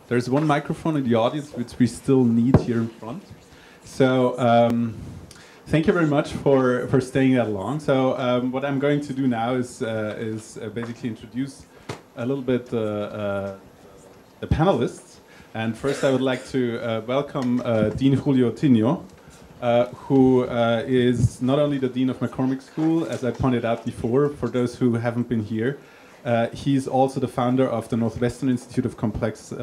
there's one microphone in the audience which we still need here in front. So thank you very much for staying that long. So what I'm going to do now is basically introduce a little bit the panelists. And first I would like to welcome Dean Julio Tinio, who is not only the Dean of McCormick School, as I pointed out before, for those who haven't been here. He's also the founder of the Northwestern Institute of Complex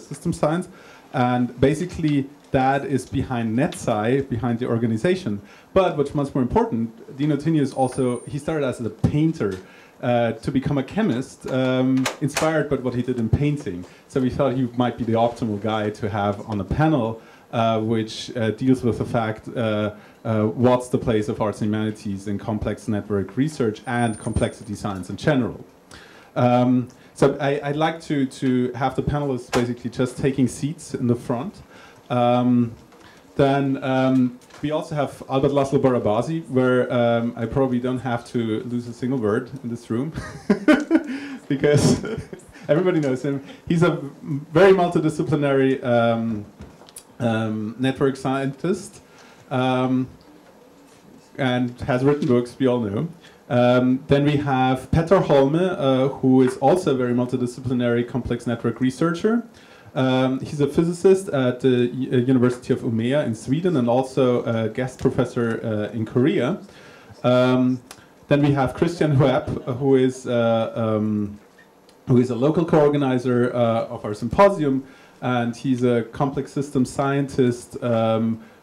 System Science. And basically, that is behind NetSci, behind the organization. But what's much more important, Dino Tinio is also, he started as a painter to become a chemist, inspired by what he did in painting. So we thought he might be the optimal guy to have on a panel which deals with the fact what's the place of arts and humanities in complex network research and complexity science in general. So I'd like to have the panelists basically just taking seats in the front. Then we also have Albert Laszlo Barabazi, where I probably don't have to lose a single word in this room, because everybody knows him. He's a very multidisciplinary network scientist, and has written books, we all know. Then we have Petter Holme, who is also a very multidisciplinary complex network researcher. He's a physicist at the University of Umeå in Sweden and also a guest professor in Korea. Then we have Christian Hueb, who is a local co-organizer of our symposium, and he's a complex system scientist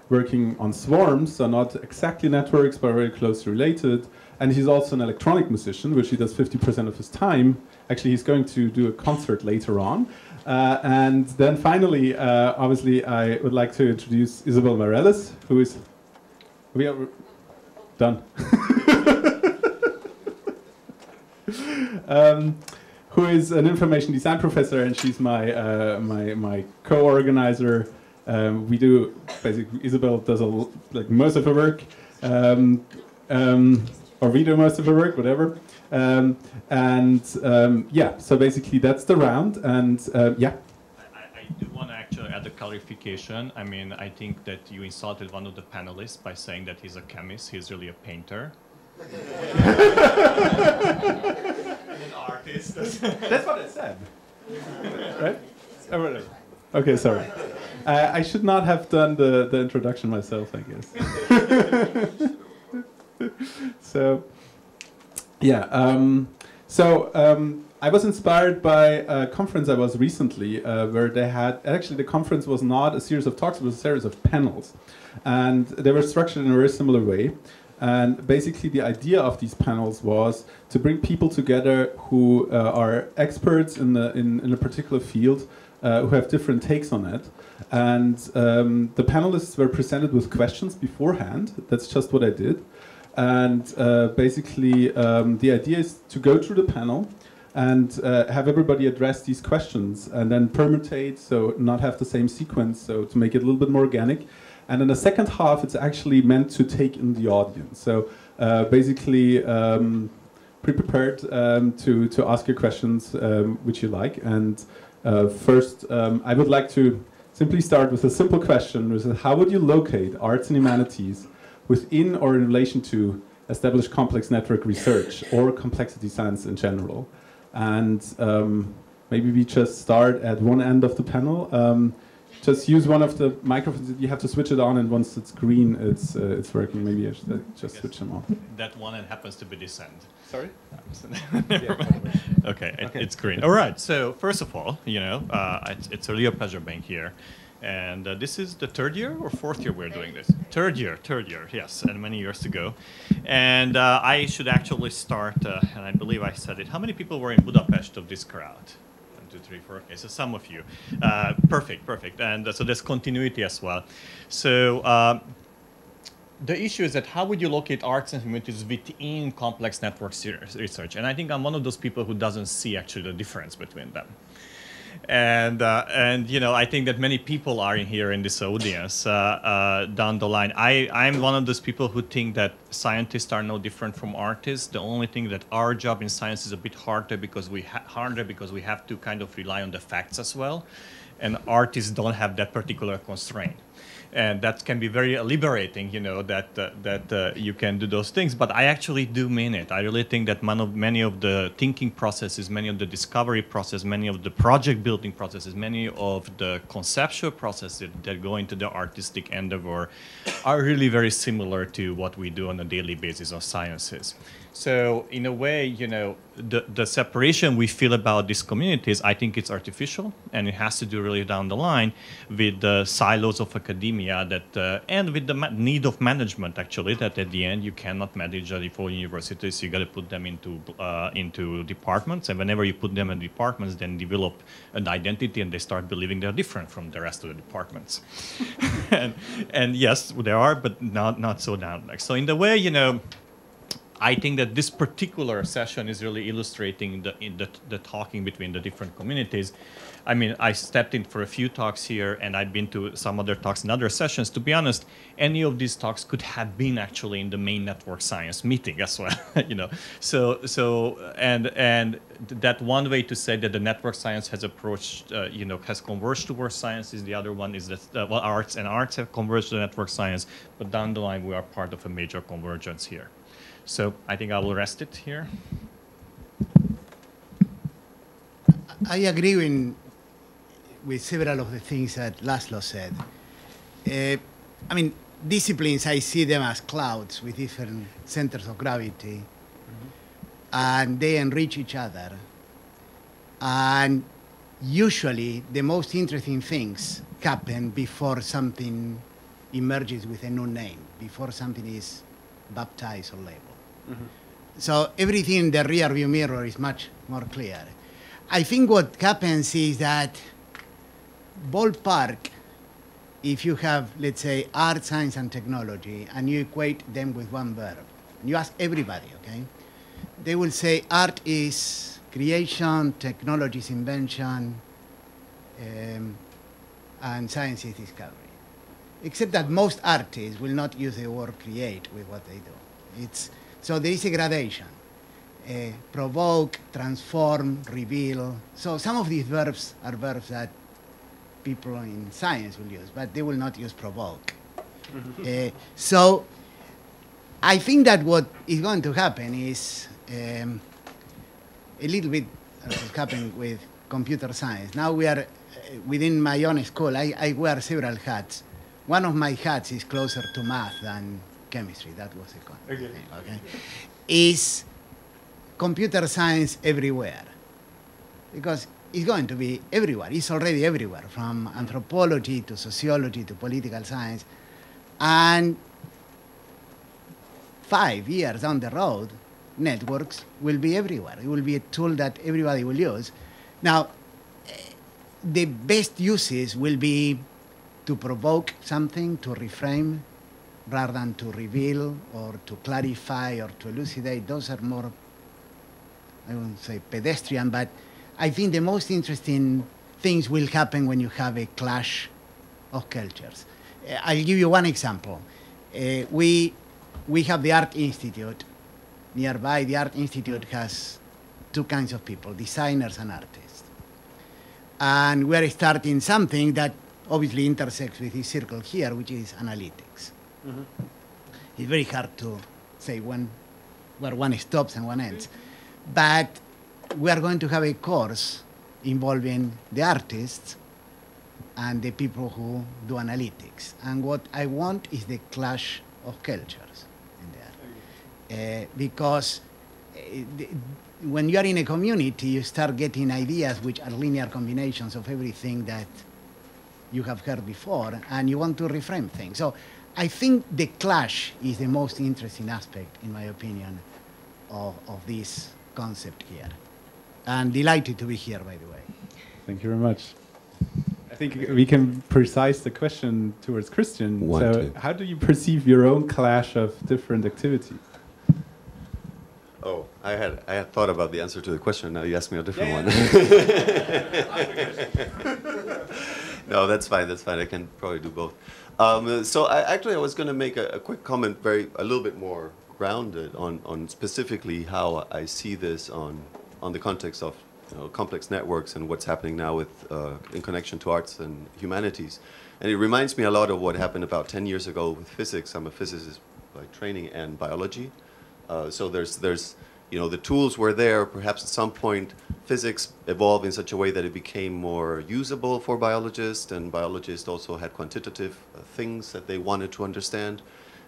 working on swarms, so not exactly networks, but very closely related. And he's also an electronic musician, which he does 50% of his time. Actually, he's going to do a concert later on. And then finally, obviously, I would like to introduce Isabel Mireles, who is... We are done. Who is an information design professor, and she's my co-organizer. We do basically, Isabel does like most of her work, or we do most of her work, whatever. Yeah, so basically that's the round, and yeah. I do want to actually add a clarification. I mean, I think that you insulted one of the panelists by saying that he's a chemist. He's really a painter. An artist. That's what I said. Right? Okay, sorry. I should not have done the introduction myself, I guess. So, yeah. I was inspired by a conference I was recently, where they had, actually the conference was not a series of talks, it was a series of panels. And they were structured in a very similar way. And basically the idea of these panels was to bring people together who are experts in a particular field, who have different takes on it. And the panelists were presented with questions beforehand. That's just what I did. And basically the idea is to go through the panel and have everybody address these questions and then permutate, so not have the same sequence, so to make it a little bit more organic. And in the second half, it's actually meant to take in the audience. So basically, be prepared to ask your questions which you like. And first, I would like to simply start with a simple question, which is how would you locate arts and humanities within or in relation to established complex network research or complexity science in general? And maybe we just start at one end of the panel. Just use one of the microphones. You have to switch it on, and once it's green, it's working. Maybe I should just switch them on. That one end happens to be this end. Sorry? Okay, it's green. All right. So first of all, you know, it's really a pleasure being here. And this is the third year or fourth year we're doing this? Third year, yes, and many years ago. And I should actually start, and I believe I said it. How many people were in Budapest of this crowd? 1, 2, 3, 4. Okay, so some of you. Perfect. And so there's continuity as well. So the issue is that how would you locate arts and humanities within complex network research? And I think I'm one of those people who doesn't see actually the difference between them. And you know, I think that many people are in here in this audience down the line. I'm one of those people who think that scientists are no different from artists. The only thing that our job in science is a bit harder because we have to kind of rely on the facts as well, and artists don't have that particular constraint. And that can be very liberating, you know, that you can do those things. But I actually do mean it. I really think that many of the thinking processes, many of the discovery process, many of the project building processes, many of the conceptual processes that go into the artistic endeavor are really very similar to what we do on a daily basis on sciences. So in a way, you know, the separation we feel about these communities, I think it's artificial, and it has to do really down the line with the silos of academia that, and with the need of management, actually, that at the end you cannot manage the full universities. You got to put them into departments, and whenever you put them in departments, then develop an identity, and they start believing they're different from the rest of the departments. and yes, there are, but not so down. So in the way, you know, I think that this particular session is really illustrating the talking between the different communities. I mean, I stepped in for a few talks here, and I've been to some other talks in other sessions. To be honest, any of these talks could have been actually in the main network science meeting as well. You know, and that one way to say that the network science has approached, you know, has converged towards science is the other one is that well, arts have converged to network science, but down the line we are part of a major convergence here. So I think I will rest it here. I agree with several of the things that Laszlo said. I mean, disciplines, I see them as clouds with different centers of gravity, and they enrich each other. And usually, the most interesting things happen before something emerges with a new name, before something is baptized or labeled. So everything in the rear view mirror is much more clear. I think what happens is that ballpark, if you have, let's say, art, science, and technology, and you equate them with one verb, and you ask everybody, okay, they will say art is creation, technology is invention, and science is discovery. Except that most artists will not use the word create with what they do. So there is a gradation. Provoke, transform, reveal. So some of these verbs are verbs that people in science will use, but they will not use provoke. So I think that what is going to happen is a little bit as is happening with computer science. Now we are, within my own school, I wear several hats. One of my hats is closer to math than chemistry. That was a thing, okay? Is computer science everywhere? Because it's going to be everywhere. It's already everywhere, from anthropology to sociology to political science. And 5 years down the road, networks will be everywhere. It will be a tool that everybody will use. Now, the best uses will be to provoke something, to reframe, rather than to reveal or to clarify or to elucidate. Those are more, I wouldn't say pedestrian, but I think the most interesting things will happen when you have a clash of cultures. I'll give you one example. We have the Art Institute. Nearby, the Art Institute has two kinds of people, designers and artists. And we're starting something that obviously intersects with this circle here, which is analytics. It's very hard to say where one stops and one ends. But we are going to have a course involving the artists and the people who do analytics. And what I want is the clash of cultures in there. Because when you are in a community, you start getting ideas which are linear combinations of everything that you have heard before, and you want to reframe things. So I think the clash is the most interesting aspect, in my opinion, of this concept here. And delighted to be here, by the way. Thank you very much. I think we can precise the question towards Christian. How do you perceive your own clash of different activities? Oh, I had thought about the answer to the question. Now you asked me a different one. No, that's fine. That's fine. I can probably do both. So I was going to make a quick comment, a little bit more grounded on specifically how I see this on the context of complex networks and what's happening now with in connection to arts and humanities. And it reminds me a lot of what happened about 10 years ago with physics. I'm a physicist by training and biology. So there's the tools were there. Perhaps at some point physics evolved in such a way that it became more usable for biologists, and biologists also had quantitative things that they wanted to understand.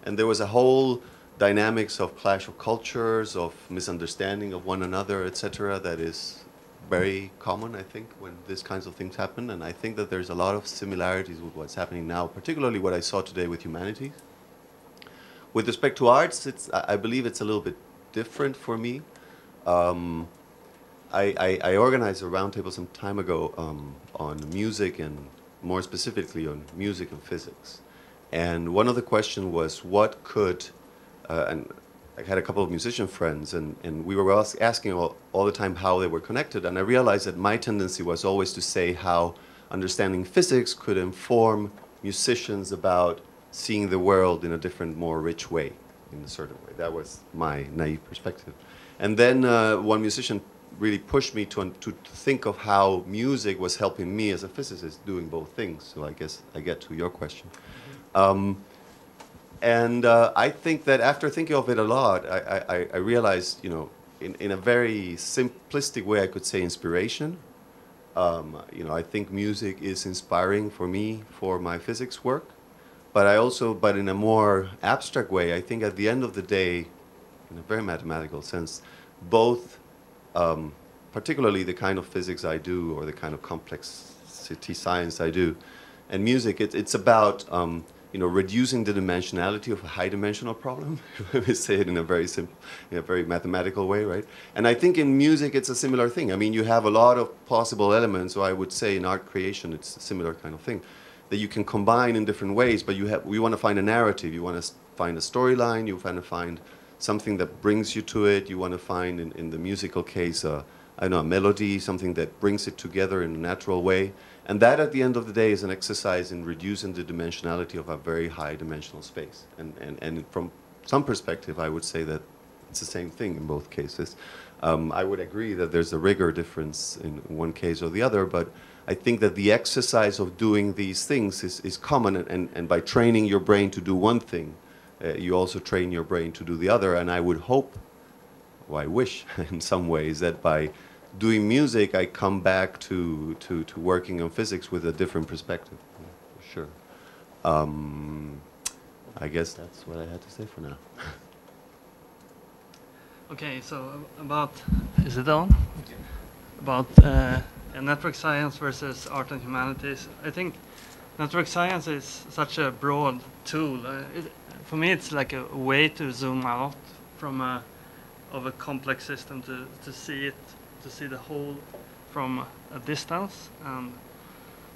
And there was a whole dynamics of clash of cultures, of misunderstanding of one another, etc., that is very common, I think, when these kinds of things happen. And I think that there's a lot of similarities with what's happening now, particularly what I saw today with humanities. With respect to arts, I believe it's a little bit different for me. I organized a roundtable some time ago on music, and more specifically on music and physics. And one of the questions was, what could, and I had a couple of musician friends, and we were asking all the time how they were connected. And I realized that my tendency was always to say how understanding physics could inform musicians about seeing the world in a different, more rich way, in a certain way. That was my naive perspective. And then one musician really pushed me to think of how music was helping me as a physicist doing both things. So I guess I get to your question. And I think that after thinking of it a lot, I realized, in a very simplistic way, I could say inspiration. I think music is inspiring for me for my physics work. But in a more abstract way, I think at the end of the day, in a very mathematical sense, both, particularly the kind of physics I do or the kind of complexity science I do, and music, it's about reducing the dimensionality of a high-dimensional problem. Let me say it in a very simple, in a very mathematical way, right? And I think in music it's a similar thing. I mean, you have a lot of possible elements, so I would say in art creation it's a similar kind of thing, that you can combine in different ways, but we want to find a narrative, you want to find a storyline, you want to find something that brings you to it, you want to find, in the musical case, a melody, something that brings it together in a natural way. And that, at the end of the day, is an exercise in reducing the dimensionality of a very high-dimensional space. And from some perspective, I would say that it's the same thing in both cases. I would agree that there's a rigor difference in one case or the other, but I think that the exercise of doing these things is common, and by training your brain to do one thing, you also train your brain to do the other. And I would hope, or I wish in some ways, that by doing music, I come back to working on physics with a different perspective, for sure. I guess that's what I had to say for now. Okay, so is it on? Okay. About network science versus art and humanities. I think network science is such a broad tool. For me, it's like a way to zoom out from a complex system to see the whole from a distance.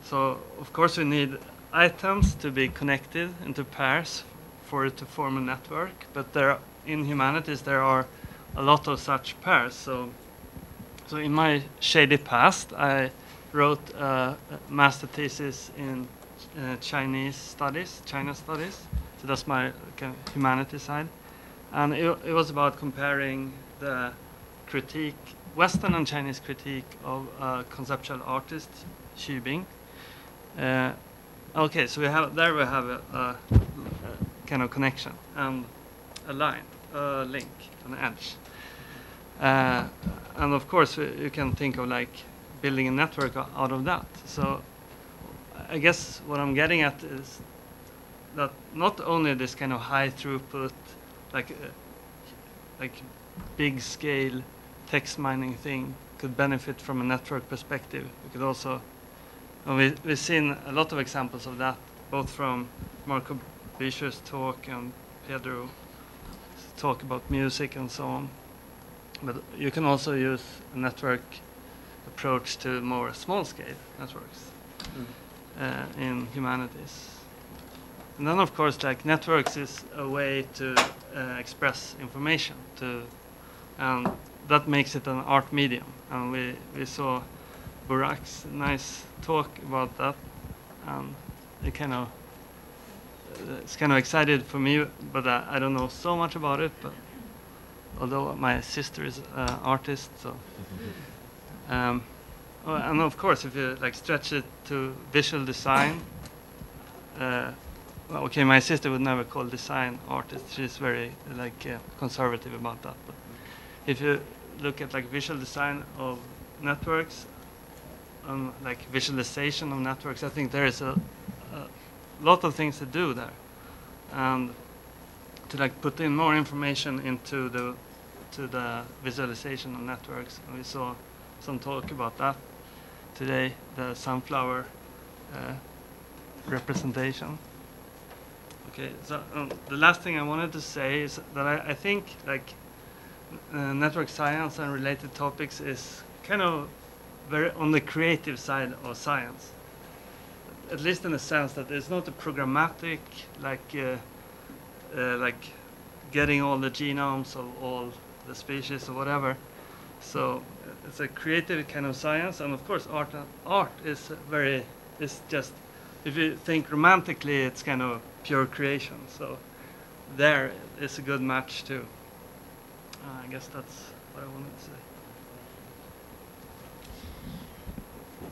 So of course we need items to be connected into pairs for it to form a network. But in humanities there are a lot of such pairs. So in my shady past, I wrote a master thesis in China studies. So that's my humanities side. And it was about comparing the Western and Chinese critique of conceptual artist Xu Bing. Okay, so we have a kind of connection and a line, a link, an edge. And of course, you can think of like building a network out of that. So I guess what I'm getting at is that not only this kind of high throughput, like big scale text mining thing could benefit from a network perspective. We could also, we've seen a lot of examples of that, both from Marco Bischer's talk and Pedro's talk about music and so on. But you can also use a network approach to more small-scale networks in humanities. And then, of course, like networks is a way to express information, and that makes it an art medium. And we saw Burak's nice talk about that. It kind of it's kind of excited for me, but I don't know so much about it. But although my sister is an artist, so well, and of course, if you like stretch it to visual design, well, okay, my sister would never call design artist. She's very like conservative about that. But if you look at like visual design of networks, like visualization of networks, I think there is a lot of things to do there, and to like put in more information into the visualization of networks. And we saw some talk about that today, the sunflower representation. Okay, so the last thing I wanted to say is that I think like network science and related topics is kind of very on the creative side of science, at least in the sense that it's not a programmatic like getting all the genomes of all the species or whatever. So it's a creative kind of science, and of course art is just, if you think romantically, it's kind of pure creation. So there is a good match too. I guess that's what I wanted to say.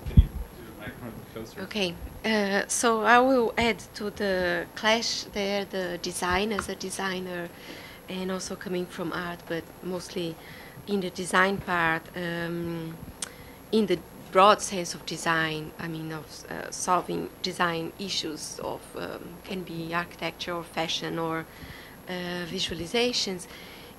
Can you do the microphone closer? Okay, so I will add to the clash there, the design as a designer, and also coming from art, but mostly in the design part, in the broad sense of design, I mean of solving design issues of can be architecture or fashion or visualizations,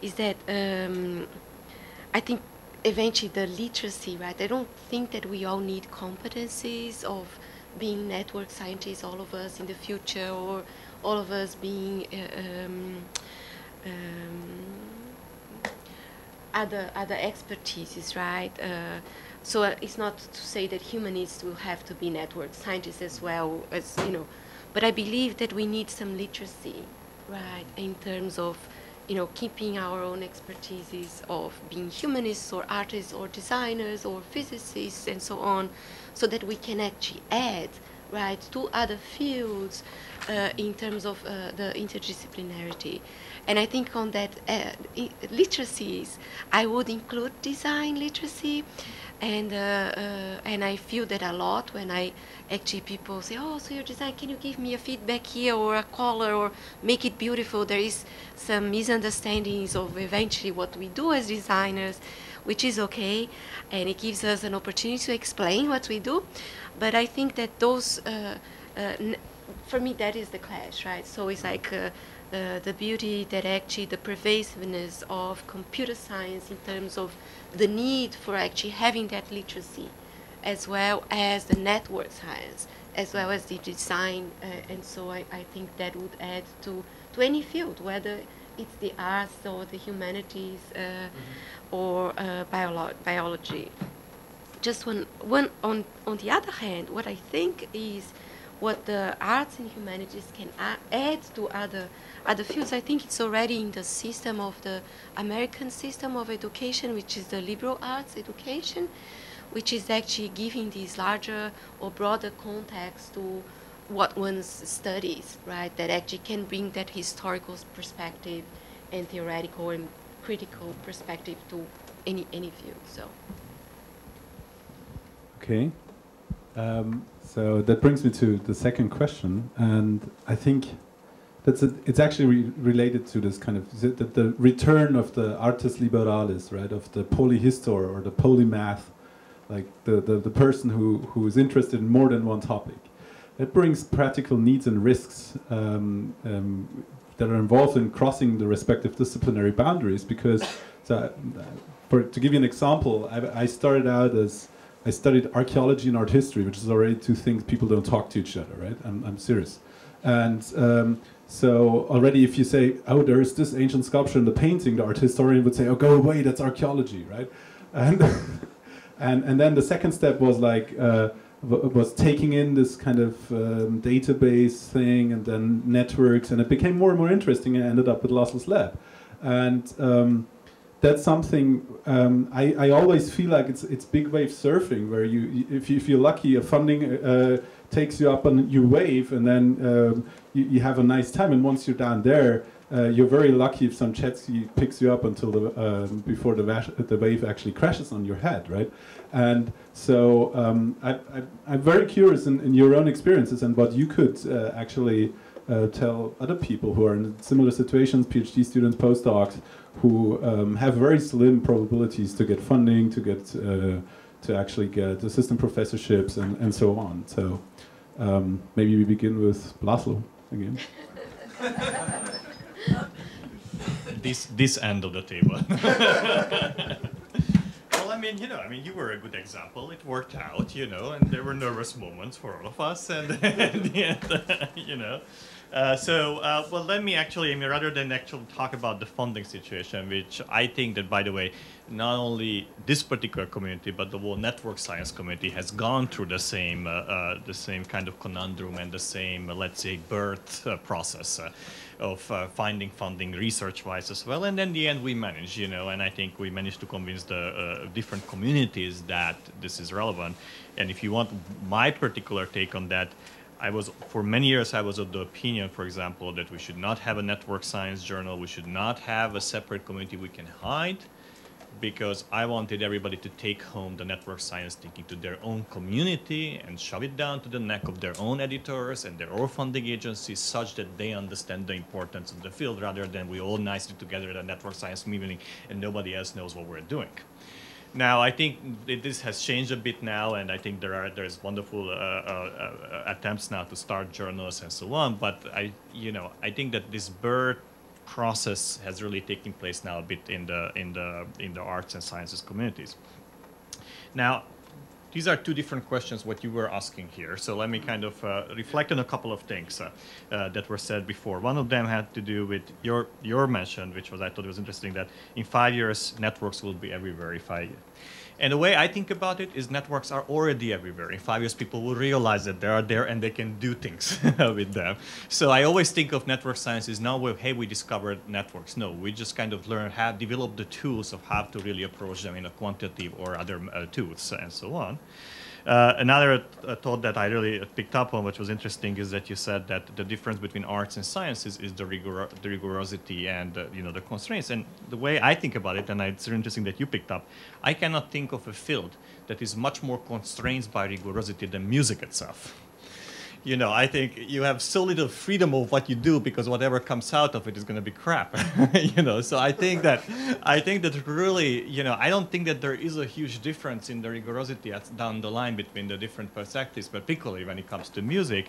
is that I think eventually the literacy, right? I don't think that we all need competencies of being network scientists, all of us in the future, or all of us being other expertises, right? So it's not to say that humanists will have to be network scientists as well as, you know, but I believe that we need some literacy, right, in terms of, you know, keeping our own expertises of being humanists or artists or designers or physicists and so on, so that we can actually add, right, to other fields in terms of the interdisciplinarity. And I think on that literacies, I would include design literacy, and I feel that a lot when I actually people say, oh, so your design, can you give me a feedback here or a color or make it beautiful? There is some misunderstandings of eventually what we do as designers, which is okay, and it gives us an opportunity to explain what we do. But I think that those, for me, that is the clash, right? So it's like the beauty that actually the pervasiveness of computer science in terms of the need for actually having that literacy, as well as the network science, as well as the design. And so I think that would add to any field, whether it's the arts or the humanities or biology. Just one on the other hand, what I think is what the arts and humanities can add to other fields. I think it's already in the system of the American system of education, which is the liberal arts education, which is actually giving this larger or broader context to what one studies, right? That actually can bring that historical perspective and theoretical and critical perspective to any field. So. Okay. So that brings me to the second question, and I think it's actually related to this kind of the return of the artis liberalis, right? Of the polyhistor or the polymath, like the person who is interested in more than one topic. That brings practical needs and risks that are involved in crossing the respective disciplinary boundaries. Because, to give you an example, I started out as I studied archaeology and art history, which is already two things people don't talk to each other, right? I'm serious. And so already if you say, oh, there's this ancient sculpture in the painting, the art historian would say, oh, go away, that's archaeology, right? And and then the second step was like, was taking in this kind of database thing and then networks, and it became more and more interesting, and I ended up with Laszlo's lab. And that's something I always feel like it's big wave surfing, where if you're lucky, a funding takes you up on your wave, and then you have a nice time. And once you're down there, you're very lucky if some jet ski picks you up until before the wave actually crashes on your head, right? And so I'm very curious in your own experiences and what you could actually tell other people who are in similar situations, PhD students, postdocs, who have very slim probabilities to get funding, to actually get assistant professorships and so on. So maybe we begin with Laszlo again. This end of the table. Well, I mean, you were a good example. It worked out, and there were nervous moments for all of us, and in the end, well, let me actually, rather than actually talk about the funding situation, which I think that, by the way, not only this particular community, but the whole network science community has gone through the same kind of conundrum and the same, let's say, birth process of finding funding research-wise as well. And in the end, we managed, and I think we managed to convince the different communities that this is relevant. And if you want my particular take on that, for many years, I was of the opinion, for example, that we should not have a network science journal. We should not have a separate community we can hide, because I wanted everybody to take home the network science thinking to their own community and shove it down to the neck of their own editors and their own funding agencies, such that they understand the importance of the field, rather than we all nicely together at a network science meeting and nobody else knows what we're doing. Now, I think this has changed a bit now, and I think there's wonderful attempts now to start journals and so on. But I think that this birth process has really taken place now a bit in the arts and sciences communities. Now, these are two different questions what you were asking here. So let me kind of reflect on a couple of things that were said before. One of them had to do with your mention, which was, I thought it was interesting, that in 5 years networks will be everywhere. And the way I think about it is networks are already everywhere. In 5 years, people will realize that they are there and they can do things with them. So I always think of network science as now, hey, we discovered networks. No, we just kind of develop the tools of how to really approach them in a quantitative or other tools and so on. Another thought that I really picked up on, which was interesting, is that you said that the difference between arts and sciences is the rigorosity and the constraints. And the way I think about it, and it's really interesting that you picked up, I cannot think of a field that is much more constrained by rigorosity than music itself. I think you have so little freedom of what you do, because whatever comes out of it is going to be crap. So I think that really, I don't think that there is a huge difference in the rigorosity down the line between the different perspectives, particularly when it comes to music.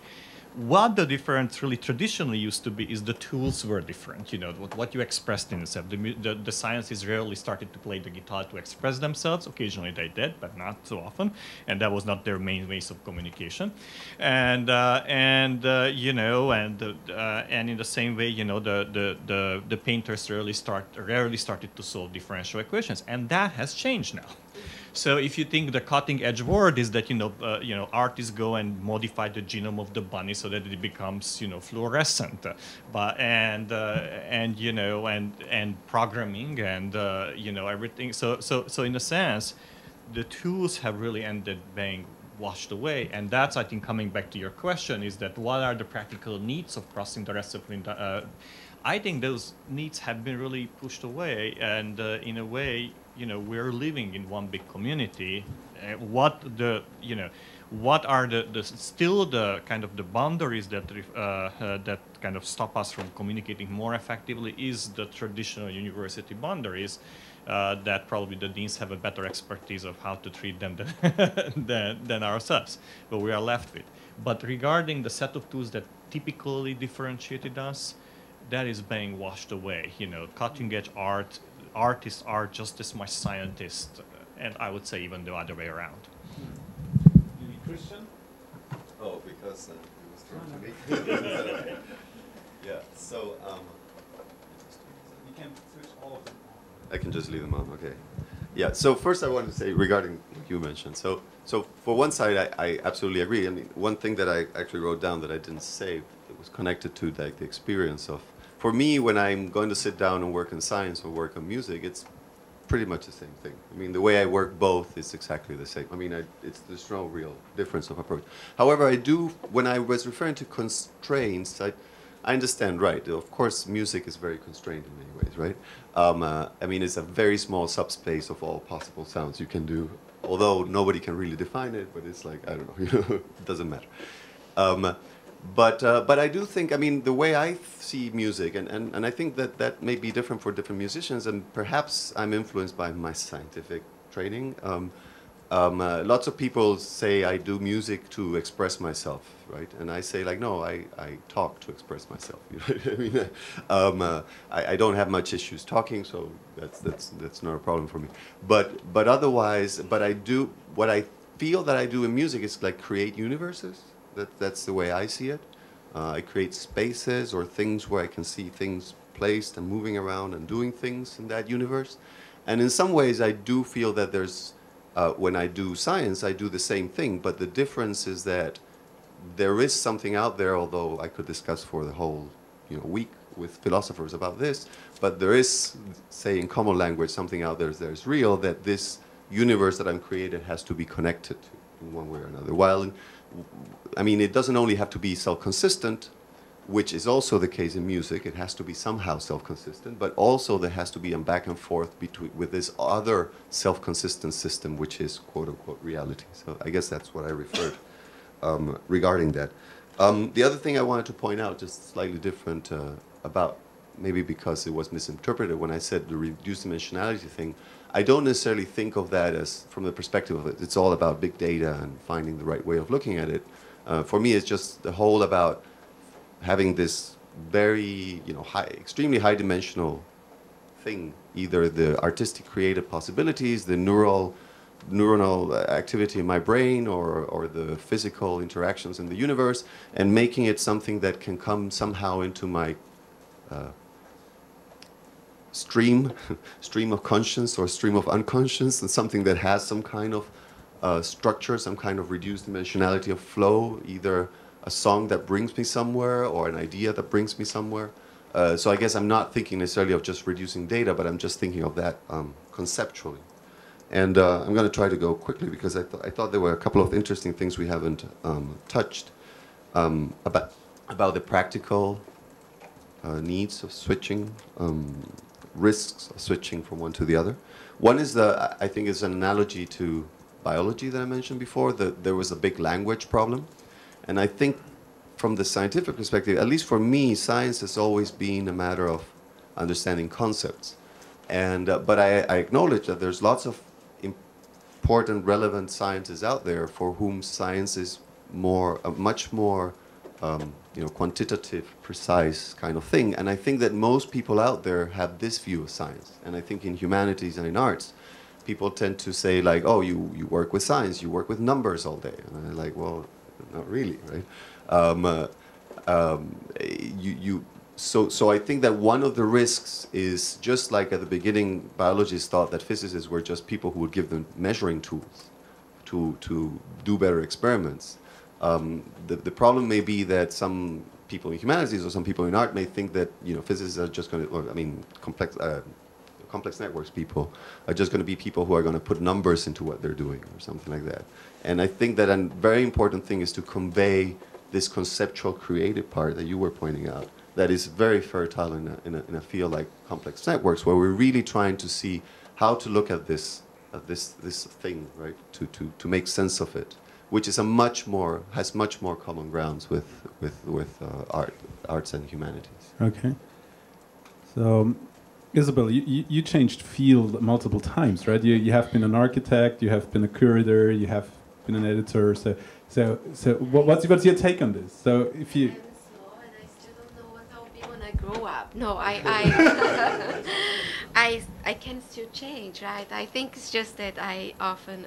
What the difference really traditionally used to be is the tools were different. What you expressed in yourself. The sciences rarely started to play the guitar to express themselves. Occasionally they did, but not so often, and that was not their main ways of communication. And in the same way, the painters rarely started to solve differential equations, and that has changed now. So if you think the cutting edge word is that artists go and modify the genome of the bunny so that it becomes fluorescent, and programming and everything. So in a sense, the tools have really ended being washed away, and that's, I think, coming back to your question, is that what are the practical needs of crossing the discipline? I think those needs have been really pushed away, and in a way, we're living in one big community. What are still the kind of the boundaries that that kind of stop us from communicating more effectively is the traditional university boundaries. That probably the deans have a better expertise of how to treat them than ourselves, but we are left with. But regarding the set of tools that typically differentiated us, that is being washed away. Cutting edge artists are just as much scientists, and I would say even the other way around. Christian? Oh, because it was thrown to me. Yeah. So. You can switch all of them on. I can just leave them on. Okay. Yeah. So first, I wanted to say regarding what you mentioned. So for one side, I absolutely agree. I mean, one thing that I actually wrote down that I didn't say, that was connected to the experience of. For me, when I'm going to sit down and work in science or work on music, it's pretty much the same thing. I mean, the way I work both is exactly the same. I mean, there's no real difference of approach. However, I do, when I was referring to constraints, I understand, right. Of course, music is very constrained in many ways, right? I mean, it's a very small subspace of all possible sounds you can do, although nobody can really define it, but it's like, I don't know, it doesn't matter. But I do think, I mean, the way I see music, and I think that that may be different for different musicians, and perhaps I'm influenced by my scientific training. Lots of people say I do music to express myself, right? And I say, like, no, I talk to express myself. You know what I mean? I don't have much issues talking, so that's not a problem for me. But otherwise, I do, what I feel that I do in music is like create universes. That's the way I see it. I create spaces or things where I can see things placed and moving around and doing things in that universe. And in some ways, I do feel that there's, when I do science, I do the same thing. But the difference is that there is something out there, although I could discuss for the whole week with philosophers about this. But there is, say, in common language, something out there that's real, that this universe that I'm created has to be connected to in one way or another. While I mean, it doesn't only have to be self-consistent, which is also the case in music. It has to be somehow self-consistent, but also there has to be a back and forth with this other self-consistent system, which is quote-unquote reality. So I guess that's what I referred regarding that. The other thing I wanted to point out, just slightly different about, maybe because it was misinterpreted when I said the reduced dimensionality thing, I don't necessarily think of that as from the perspective of it's all about big data and finding the right way of looking at it. For me, it's just the whole about having this very, extremely high-dimensional thing, either the artistic creative possibilities, the neuronal activity in my brain, or the physical interactions in the universe, and making it something that can come somehow into my stream of conscience or stream of unconscious, and something that has some kind of structure, some kind of reduced dimensionality of flow, either a song that brings me somewhere or an idea that brings me somewhere. So I guess I'm not thinking necessarily of just reducing data, but I'm just thinking of that conceptually. And I'm going to try to go quickly because I thought there were a couple of interesting things we haven't touched about the practical needs of switching, risks of switching from one to the other. One is I think is an analogy to biology that I mentioned before, that there was a big language problem. And I think from the scientific perspective, at least for me, science has always been a matter of understanding concepts. And but I acknowledge that there's lots of important, relevant scientists out there for whom science is much more quantitative, precise kind of thing. And I think that most people out there have this view of science. And I think in humanities and in arts, people tend to say, like, oh, you work with science, you work with numbers all day. And I'm like, well, not really, right? So I think that one of the risks is, just like at the beginning, biologists thought that physicists were just people who would give them measuring tools to do better experiments. The problem may be that some people in humanities or some people in art may think that physicists are just going to, or I mean, complex networks people are just going to be people who are going to put numbers into what they're doing or something like that. And I think that a very important thing is to convey this conceptual creative part that you were pointing out, that is very fertile in a field like complex networks, where we're really trying to see how to look at this thing, right, to make sense of it, which is has much more common grounds with arts and humanities. Okay. So, Isabel, you changed field multiple times, right? You have been an architect, you have been a curator, you have been an editor. So what's your take on this? So if you... I'm slow and I still don't know what I'll be when I grow up. No, I can still change, right? I think it's just that I often,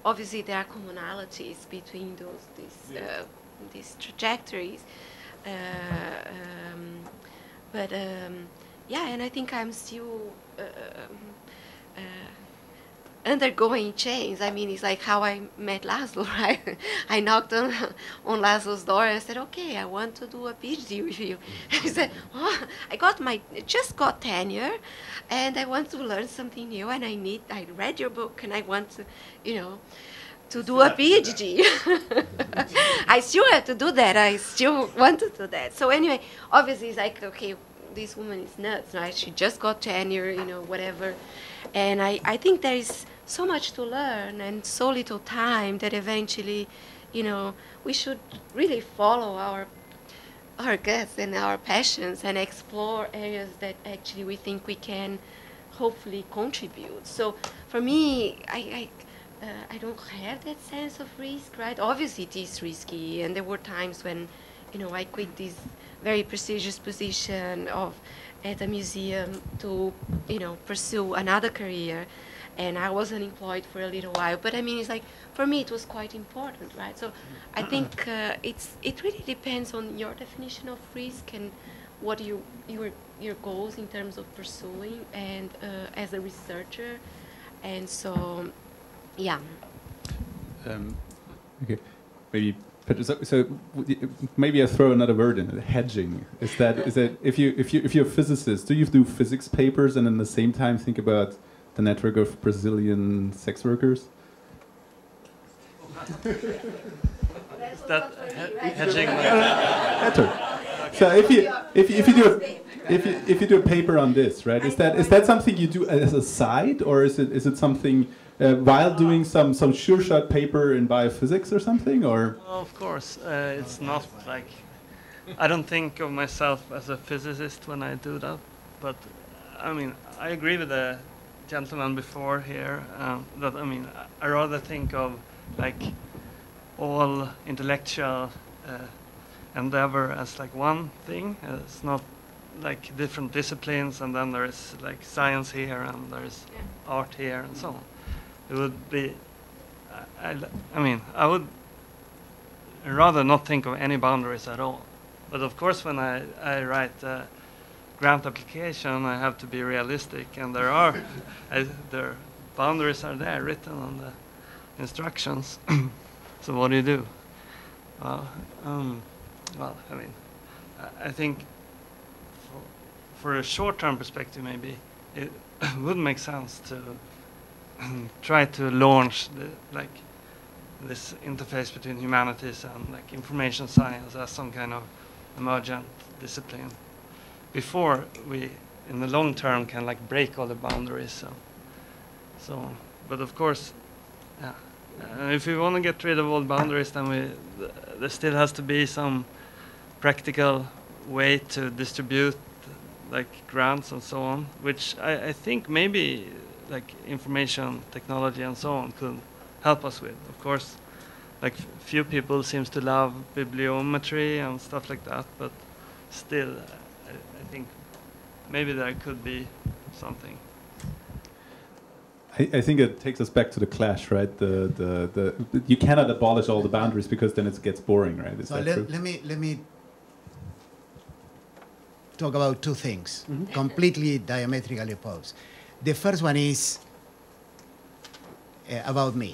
obviously there are commonalities between these trajectories. Yeah, and I think I'm still undergoing change. I mean, it's like how I met Laszlo, right? I knocked on Laszlo's door and said, okay, I want to do a PhD with you. He said, oh, just got tenure, and I want to learn something new, and I read your book, and I want to, to do a PhD. I still have to do that. I still want to do that. So anyway, obviously it's like, okay, this woman is nuts, right? She just got tenure, whatever. And I think there is so much to learn and so little time that eventually, we should really follow our guts and our passions and explore areas that actually we think we can hopefully contribute. So for me, I don't have that sense of risk, right? Obviously it is risky, and there were times when, I quit this very prestigious position at a museum to, pursue another career, and I was unemployed for a little while. But I mean, it's like, for me, it was quite important, right? So I think it really depends on your definition of risk and what your goals in terms of pursuing and as a researcher. And so, yeah. Okay, maybe. So maybe I throw another word in it. Hedging. Is that if you're a physicist, do you do physics papers and at the same time think about the network of Brazilian sex workers? Is that hedging? So if you do a paper on this, right? Is that something you do as a side, or is it something while doing some sure shot paper in biophysics or something, or? Of course, it's not like I don't think of myself as a physicist when I do that. But I mean, I agree with the gentleman before here that I rather think of like all intellectual endeavor as like one thing. It's not like different disciplines, and then there is like science here and there is art here and so on. It would be, I would rather not think of any boundaries at all. But of course, when I write a grant application, I have to be realistic, and there boundaries are there written on the instructions. So what do you do? I think for a short-term perspective, maybe it would make sense to try to launch this interface between humanities and like information science as some kind of emergent discipline before we, in the long term, can like break all the boundaries. So, but of course, yeah. If we want to get rid of all boundaries, then there still has to be some practical way to distribute like grants and so on, which I think maybe like information technology and so on could help us with. Of course, like few people seems to love bibliometry and stuff like that, but still, I think maybe there could be something. I think it takes us back to the clash, right? The you cannot abolish all the boundaries because then it gets boring, right? Is that true? Let me talk about two things, completely diametrically opposed. The first one is about me,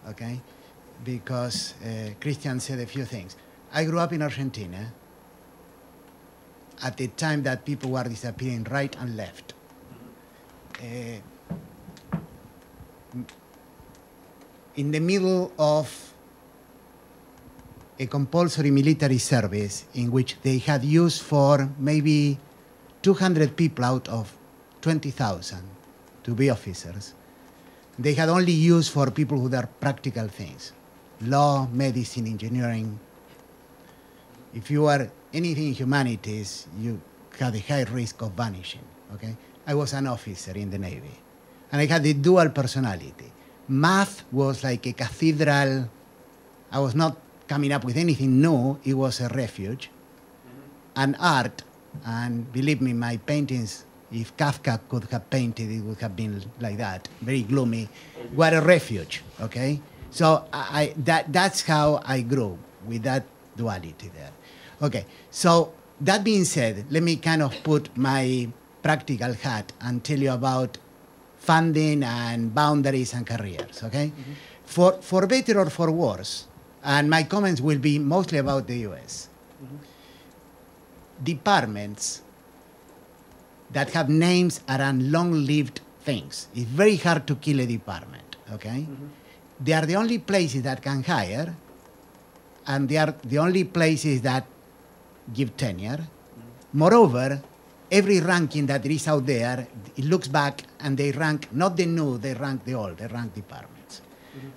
okay? Because Christian said a few things. I grew up in Argentina at the time that people were disappearing right and left. In the middle of a compulsory military service in which they had used for maybe 200 people out of 20,000 to be officers. They had only used for people who did practical things, law, medicine, engineering. If you are anything in humanities, you had a high risk of vanishing, okay? I was an officer in the Navy, and I had a dual personality. Math was like a cathedral. I was not coming up with anything new. It was a refuge. And art, and believe me, my paintings, if Kafka could have painted, it would have been like that, very gloomy, were a refuge, okay? So that's how I grew, with that duality there. Okay, so that being said, let me kind of put my practical hat and tell you about funding and boundaries and careers, okay? For better or for worse, and my comments will be mostly about the US, departments that have names around long-lived things. It's very hard to kill a department, okay? They are the only places that can hire, and they are the only places that give tenure. Moreover, every ranking that is out there, it looks back and they rank not the new, they rank the old, they rank departments.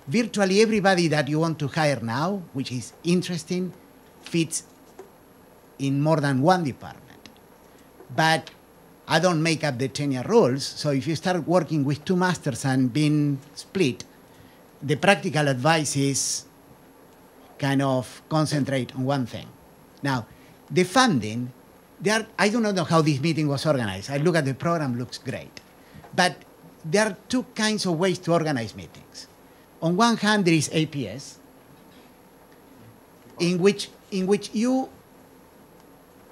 Virtually everybody that you want to hire now, which is interesting, fits in more than one department. But I don't make up the tenure rules, so if you start working with two masters and being split, the practical advice is kind of concentrate on one thing. Now, the funding, I do not know how this meeting was organized. I look at the program, looks great. But there are two kinds of ways to organize meetings. On one hand, there is APS, in which you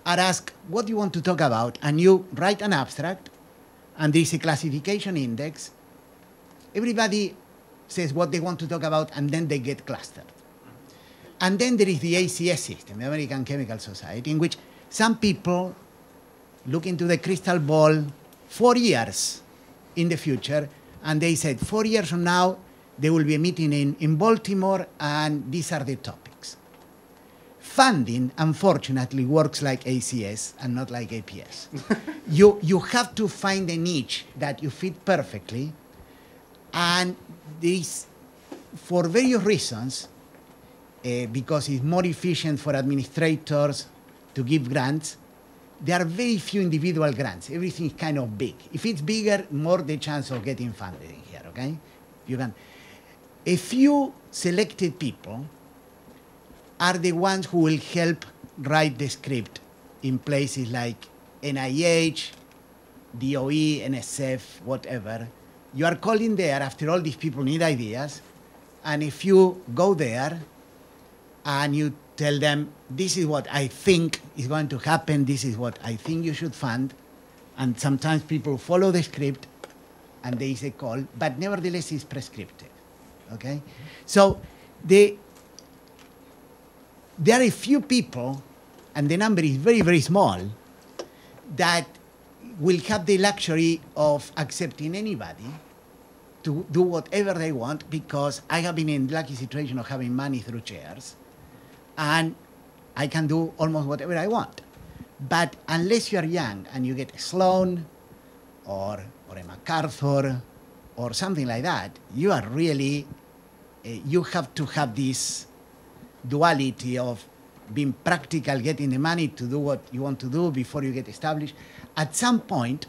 are asked what you want to talk about, and you write an abstract, and there is a classification index. Everybody says what they want to talk about, and then they get clustered. And then there is the ACS system, the American Chemical Society, in which some people look into the crystal ball 4 years in the future, and they said 4 years from now, there will be a meeting in Baltimore, and these are the topics. Funding, unfortunately, works like ACS and not like APS. You have to find a niche that you fit perfectly, and this, for various reasons, because it's more efficient for administrators to give grants, there are very few individual grants. Everything is kind of big. If it's bigger, more the chance of getting funded in here, okay? You can. A few selected people are the ones who will help write the script in places like NIH, DOE, NSF, whatever. You are calling there, after all these people need ideas, and if you go there and you tell them, this is what I think is going to happen, this is what I think you should fund, and sometimes people follow the script and there is a call, but nevertheless it's prescriptive, okay? So there are a few people, and the number is very, very small, that will have the luxury of accepting anybody to do whatever they want, because I have been in the lucky situation of having money through chairs, and I can do almost whatever I want. But unless you are young and you get a Sloan or a MacArthur or something like that, you are really, you have to have this duality of being practical, getting the money to do what you want to do before you get established. At some point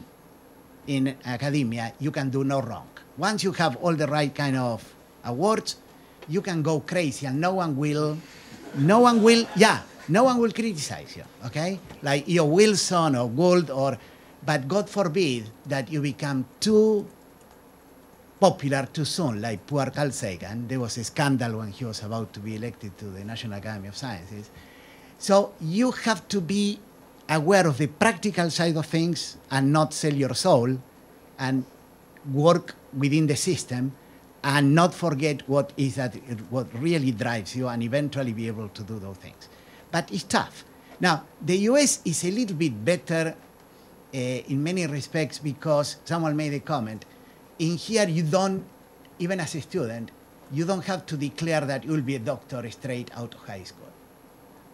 in academia, you can do no wrong. Once you have all the right kind of awards, you can go crazy and no one will criticize you, okay? Like E.O. Wilson or Gould, but God forbid that you become too popular too soon, like poor Carl Sagan. There was a scandal when he was about to be elected to the National Academy of Sciences. So you have to be aware of the practical side of things and not sell your soul, and work within the system, and not forget what really drives you, and eventually be able to do those things. But it's tough. Now, the US is a little bit better in many respects, because someone made a comment. In here, you don't, even as a student, you don't have to declare that you'll be a doctor straight out of high school,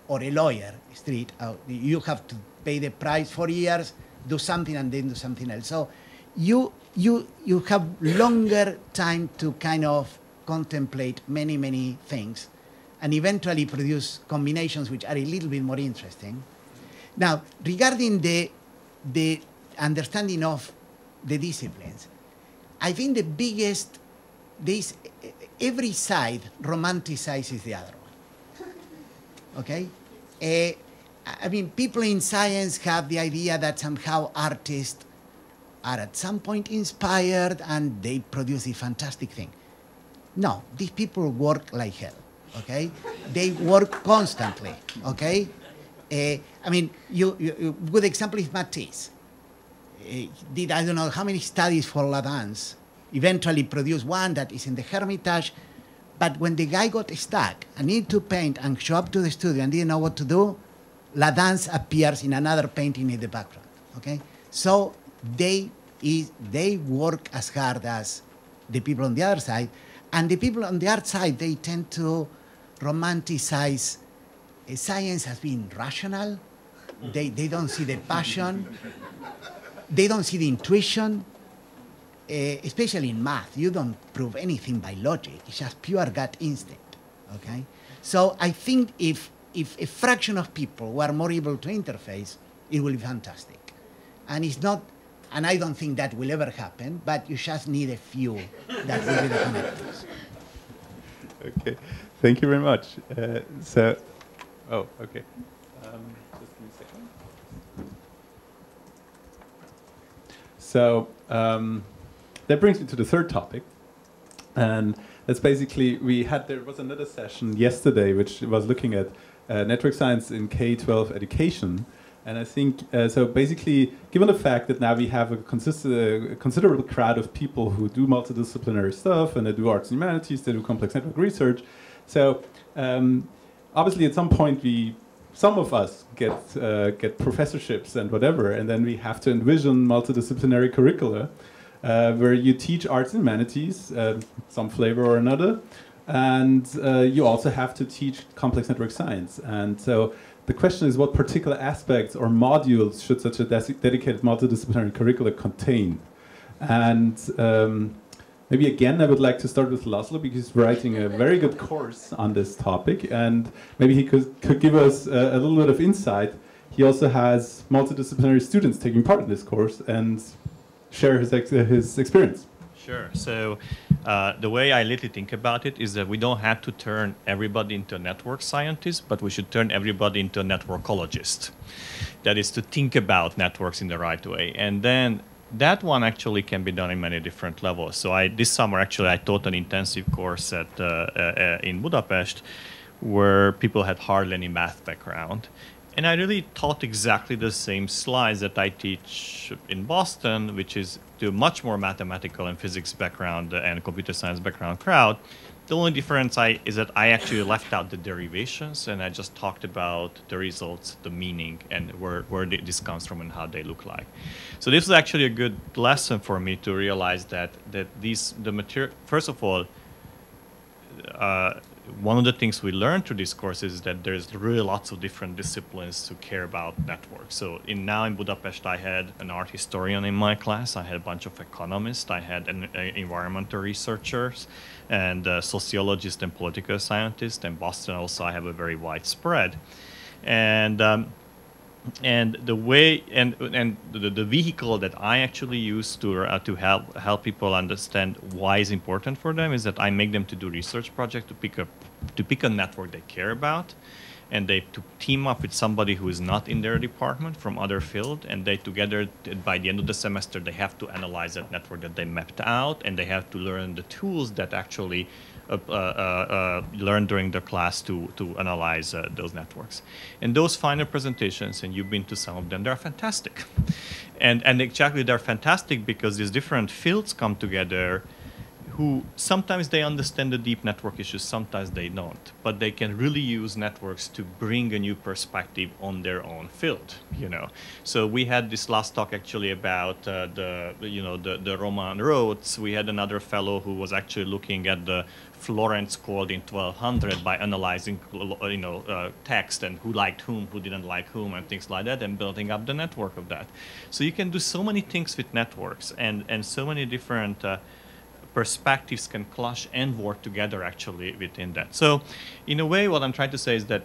or a lawyer straight out. You have to pay the price for years, do something, and then do something else. So you have longer time to kind of contemplate many, many things, and eventually produce combinations which are a little bit more interesting. Now, regarding the understanding of the disciplines, I think the biggest, every side romanticizes the other one, okay? I mean, people in science have the idea that somehow artists are at some point inspired and they produce a fantastic thing. No, these people work like hell, okay? They work constantly, okay? I mean, good example is Matisse. Did I don't know how many studies for La Danse eventually produced one that is in the Hermitage. But when the guy got stuck and needed to paint and show up to the studio and didn't know what to do, La Danse appears in another painting in the background. Okay, so they work as hard as the people on the other side, and the people on the other side, they tend to romanticize science as being rational. They don't see the passion. They don't see the intuition. Especially in math, you don't prove anything by logic. It's just pure gut instinct, okay? So I think if a fraction of people were more able to interface, it will be fantastic. And it's not, and I don't think that will ever happen, but you just need a few that will be the connectors. Okay, thank you very much. Okay. Just give me a second. So, that brings me to the third topic, and that's basically there was another session yesterday which was looking at network science in K-12 education, and I think so. Basically, given the fact that now we have a considerable crowd of people who do multidisciplinary stuff and they do arts and humanities, they do complex network research, so obviously at some point some of us get professorships and whatever, and then we have to envision multidisciplinary curricula. Where you teach arts and humanities, some flavor or another, and you also have to teach complex network science. And so the question is, what particular aspects or modules should such a dedicated multidisciplinary curricula contain? And maybe again, I would like to start with Laszlo, because he's writing a very good course on this topic, and maybe he could give us a little bit of insight. He also has multidisciplinary students taking part in this course, and share his experience. Sure. So the way I literally think about it is that we don't have to turn everybody into a network scientist, but we should turn everybody into a networkologist. That is to think about networks in the right way. And then that one actually can be done in many different levels. So this summer, actually, I taught an intensive course in Budapest where people had hardly any math background. And I really taught exactly the same slides that I teach in Boston, which is to a much more mathematical and physics background and computer science background crowd. The only difference is that I actually left out the derivations, and I just talked about the results, the meaning, and where this comes from and how they look like. So this was actually a good lesson for me to realize that the material, first of all, one of the things we learned through this course is that there's really lots of different disciplines to care about networks. So now in Budapest, I had an art historian in my class. I had a bunch of economists. I had environmental researchers and sociologists and political scientists. In Boston also, I have a very wide spread. And the way the vehicle that I actually use to help people understand why it's important for them is that I make them to do research project to pick a network they care about, and to team up with somebody who is not in their department from other field, and they together by the end of the semester they have to analyze that network that they mapped out, and they have to learn the tools that actually learn during the class to analyze those networks. And those final presentations, and you've been to some of them, they're fantastic. And exactly they're fantastic because these different fields come together who sometimes they understand the deep network issues, sometimes they don't. But they can really use networks to bring a new perspective on their own field, you know. So we had this last talk actually about the Roman roads. We had another fellow who was actually looking at the Florence Code in 1200 by analyzing, text and who liked whom, who didn't like whom, and things like that, and building up the network of that. So you can do so many things with networks, and so many different perspectives can clash and work together actually within that. So in a way, what I'm trying to say is that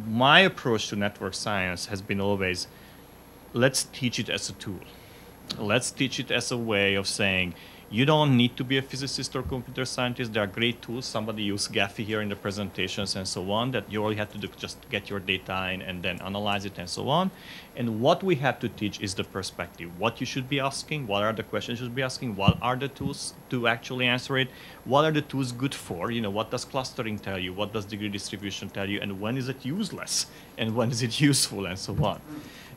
my approach to network science has been always, let's teach it as a tool. Let's teach it as a way of saying, you don't need to be a physicist or computer scientist. There are great tools. Somebody used Gephi here in the presentations and so on, that you all have to do, just get your data in and then analyze it and so on. And what we have to teach is the perspective. What you should be asking, what are the questions you should be asking, what are the tools to actually answer it, what are the tools good for, what does clustering tell you, what does degree distribution tell you, and when is it useless, and when is it useful, and so on.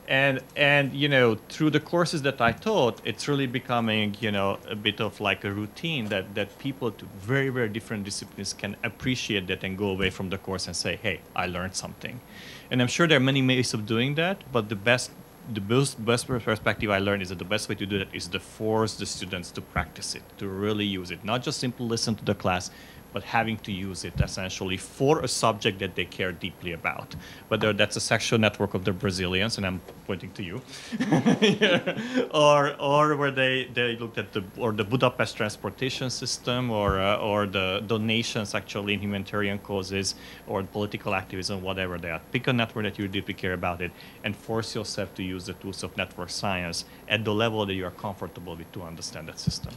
And you know, through the courses that I taught, it's really becoming, you know, a bit of like a routine that people to very, very different disciplines can appreciate that and go away from the course and say, hey, I learned something. And I'm sure there are many ways of doing that, but the best perspective I learned is that the best way to do that is to force the students to practice it, to really use it, not just simply listen to the class, but having to use it essentially for a subject that they care deeply about. Whether that's a sexual network of the Brazilians, and I'm pointing to you, or where they looked at the Budapest transportation system, or the donations actually in humanitarian causes, or political activism, whatever they are. Pick a network that you deeply care about it, and force yourself to use the tools of network science at the level that you are comfortable with to understand that system.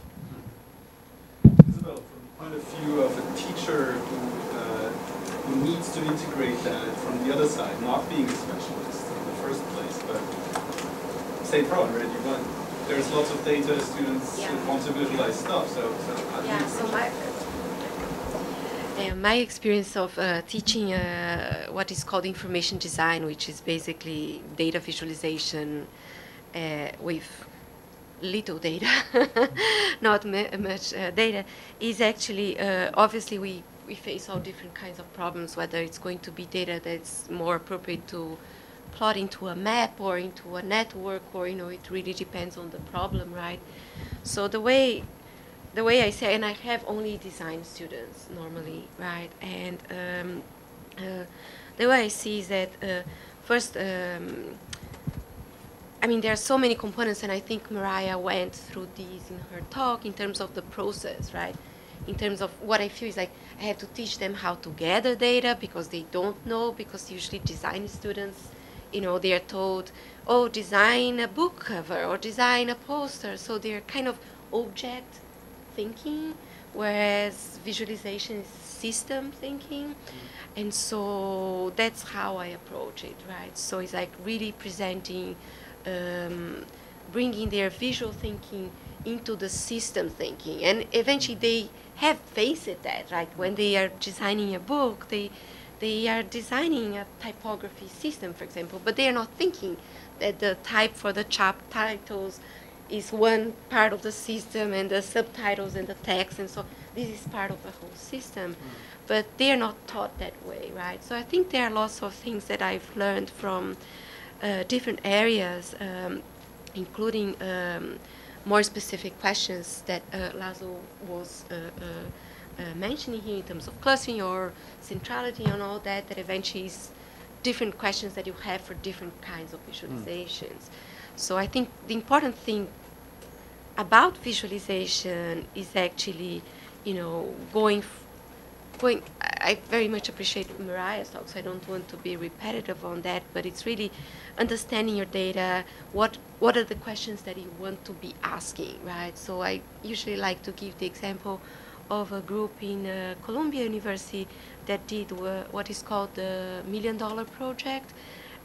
Isabel, from the point of view of a teacher who needs to integrate that from the other side, not being a specialist in the first place, but same problem, right? There's lots of data, students want to visualize stuff, so how do you approach it? My experience of teaching what is called information design, which is basically data visualization with little data, not much data, is actually, obviously we face all different kinds of problems, whether it's going to be data that's more appropriate to plot into a map or into a network, or, you know, it really depends on the problem, right? So the way I say, and I have only design students normally, right? And the way I see is that first, I mean, there are so many components, and I think Mariah went through these in her talk in terms of the process, right? In terms of what I feel is like I have to teach them how to gather data because they don't know, because usually design students, you know, they are told, oh, design a book cover or design a poster. So they're kind of object thinking, whereas visualization is system thinking. And so that's how I approach it, right? So it's like really presenting, bringing their visual thinking into the system thinking. And eventually they have faced that, right? When they are designing a book, they are designing a typography system, for example, but they are not thinking that the type for the titles is one part of the system, and the subtitles and the text, and so this is part of the whole system. But they are not taught that way, right? So I think there are lots of things that I've learned from different areas, including more specific questions that Laszlo was mentioning here in terms of clustering or centrality and all that, that eventually is different questions that you have for different kinds of visualizations. So I think the important thing about visualization is actually, you know, I very much appreciate Mariah's talk, so I don't want to be repetitive on that, but it's really understanding your data, what are the questions that you want to be asking, right? So I usually like to give the example of a group in Columbia University that did what is called the $1 Million Project,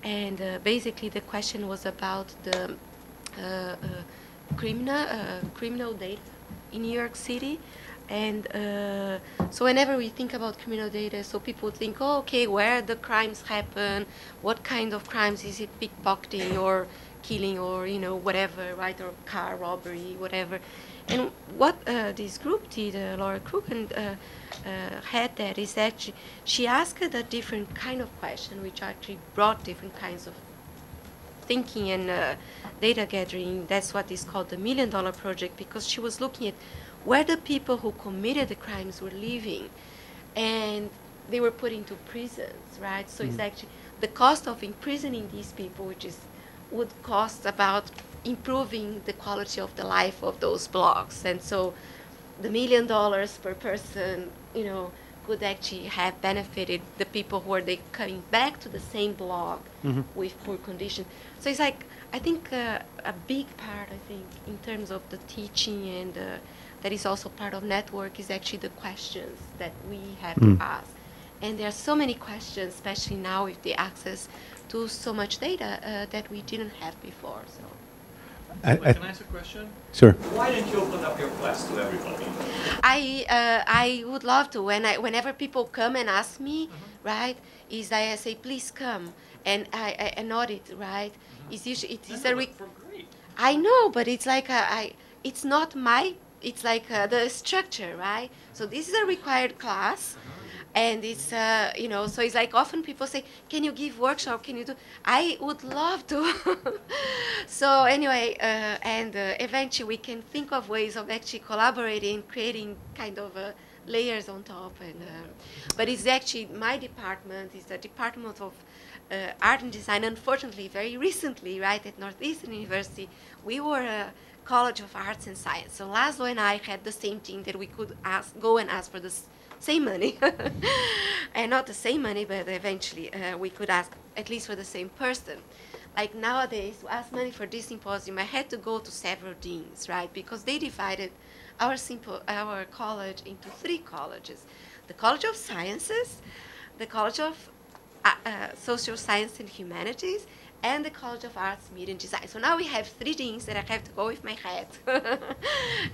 and basically the question was about the criminal data in New York City. And so whenever we think about criminal data, so people think, oh, okay, where the crimes happen, what kind of crimes, is it pickpocketing or killing or, you know, whatever, right, or car robbery, whatever. And what this group did, Laura Krugen had that, is actually, she asked a different kind of question, which actually brought different kinds of thinking and data gathering. That's what is called the $1 Million Project, because she was looking at where the people who committed the crimes were living, and they were put into prisons, right? So it's actually the cost of imprisoning these people, which would cost about improving the quality of the life of those blocks. And so the $1 million per person, you know, could actually have benefited the people who are coming back to the same block with poor conditions. So it's like, I think a big part, I think, in terms of the teaching and that is also part of network is actually the questions that we have to ask. And there are so many questions, especially now with the access to so much data that we didn't have before. So Can I ask a question? Sure. Why don't you open up your class to everybody? I would love to. Whenever people come and ask me, right, is I say please come, and I note it, right. It's usually it is a For great. I know, but it's like it's not my. It's like the structure, right? So this is a required class, and it's So it's like often people say, "Can you give workshop? Can you do?" I would love to. So anyway, eventually we can think of ways of actually collaborating, creating kind of layers on top, but it's actually my department is the Department of Art and Design. Unfortunately, very recently, right at Northeastern University, we were a College of Arts and Science. So Laszlo and I had the same thing that we could go and ask for the same money, and not the same money, but eventually we could ask at least for the same person. Like nowadays, to ask money for this symposium, I had to go to several deans, right? Because they divided our college into 3 colleges: the College of Sciences, the College of Social Science and Humanities, and the College of Arts, Media and Design. So now we have 3 deans that I have to go with my hat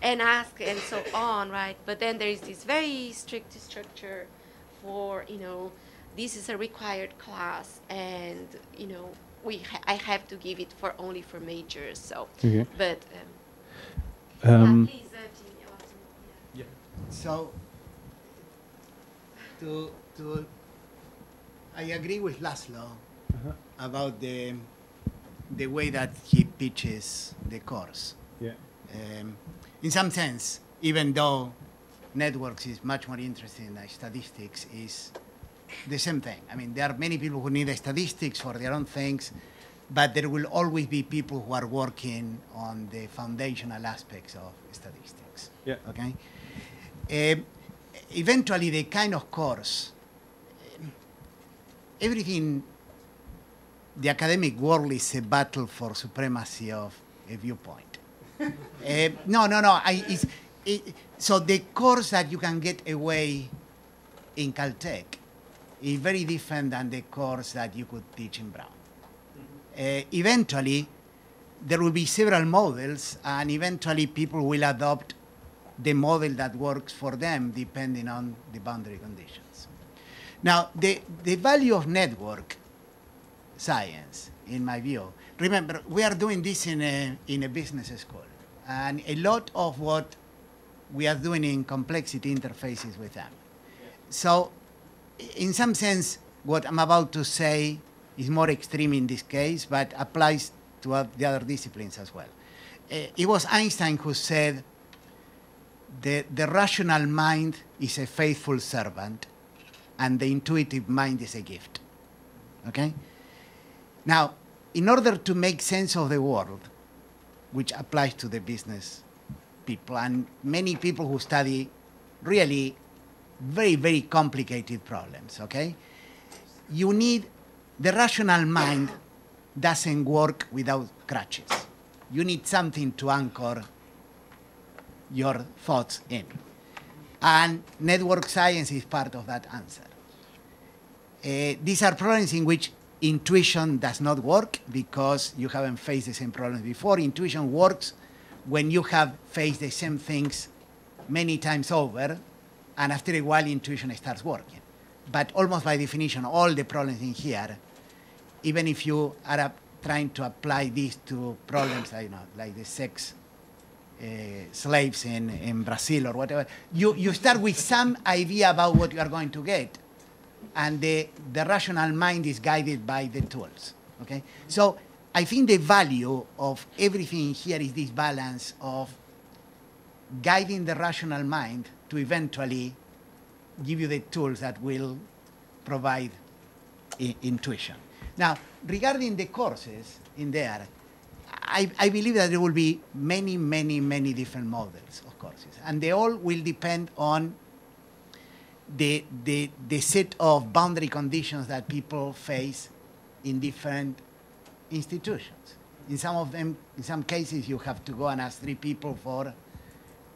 and ask and so on, right? But then there is this very strict structure for, this is a required class, and, I have to give it only for majors. So, Okay. but please, Jimmy, Yeah. So, I agree with Laszlo about the way that he pitches the course. Yeah. In some sense, even though networks is much more interesting than statistics, is the same thing. I mean, there are many people who need statistics for their own things, but there will always be people who are working on the foundational aspects of statistics. Yeah. Okay. Eventually, the kind of course, everything, the academic world is a battle for supremacy of a viewpoint. So the course that you can get away in Caltech is very different than the course that you could teach in Brown. Eventually, there will be several models, and eventually people will adopt the model that works for them depending on the boundary conditions. Now, the value of network science, in my view, remember, we are doing this in a business school, and a lot of what we are doing in complexity interfaces with them. So, in some sense, what I'm about to say is more extreme in this case, but applies to the other disciplines as well. It was Einstein who said, the rational mind is a faithful servant, and the intuitive mind is a gift. Okay? Now, in order to make sense of the world, which applies to the business people and many people who study really very, very complicated problems, okay? You need, the rational mind doesn't work without crutches. You need something to anchor your thoughts in. And network science is part of that answer. These are problems in which intuition does not work because you haven't faced the same problems before. Intuition works when you have faced the same things many times over, and after a while, intuition starts working. But almost by definition, all the problems in here, even if you are trying to apply this to problems, like the sex slaves in Brazil or whatever, you start with some idea about what you are going to get, and the rational mind is guided by the tools. Okay, so I think the value of everything here is this balance of guiding the rational mind to eventually give you the tools that will provide intuition. Now, regarding the courses in there, I believe that there will be many, many, many different models of courses, and they all will depend on the set of boundary conditions that people face in different institutions. In some of them, in some cases, you have to go and ask 3 people for